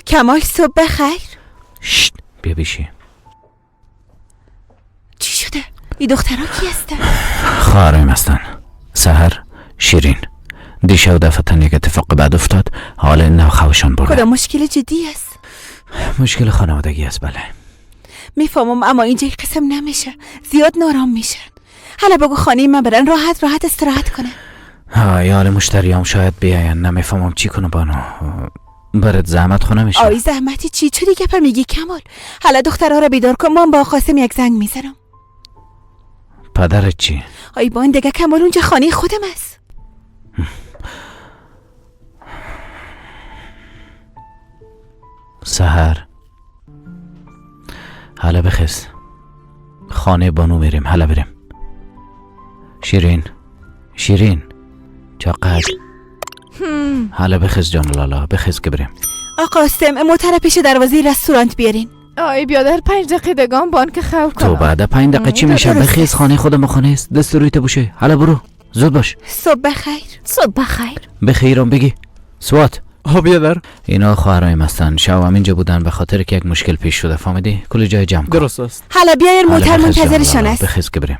کمال صبح بخیر. شت، بیا بیشی. چی شده؟ این دخترها کی هستن؟ خواهرم هستن. سحر، شیرین. دیشب دفتن یک اتفاق بعد افتاد، حال نوخوشان برده. کدام مشکل جدی است؟ مشکل خانوادگی است. بله میفهمم، اما اینجا این قسم نمیشه. زیاد نارام میشن. حالا بگو خانه من برن راحت استراحت کنه. حال مشتریام شاید بیاین. نمیفهمم چی کنه بانو. برات زحمت خونه میشه. آی زحمتی چی؟ چه دیگه میگی کمال؟ حالا دخترها رو بیدار کن، من با قاسم یک زنگ میزنم. پدرت چی؟ آی با این دیگه کمال اونجا خانه خودم است. سحر، حالا بخیز، خانه بانو میریم. حالا بریم. شیرین چقدر؟ حالا بخیز جان لالا، بخیز که بریم. آقا قاسم، موتر پیش دروازه رستوران بیارین. آی بیادر 5 دقیقه دگان بانک خواب کنم. تو بعد 5 دقیقه چی میشه؟ بخیز، خانه خودم خانه است. دست رویت باشه. حالا برو، زود باش. صبح بخیر. صبح بخیر. بخیرم بگی. سوات، بیادر، اینا خواهرایم هستن. شب همینجا بودن به خاطر که یک مشکل پیش شده. فهمیدی؟ کل جای جمع کن. درست است. حالا بیاین، موتر حالا بخیز جان منتظرشان لالا، است. بخیز که بریم.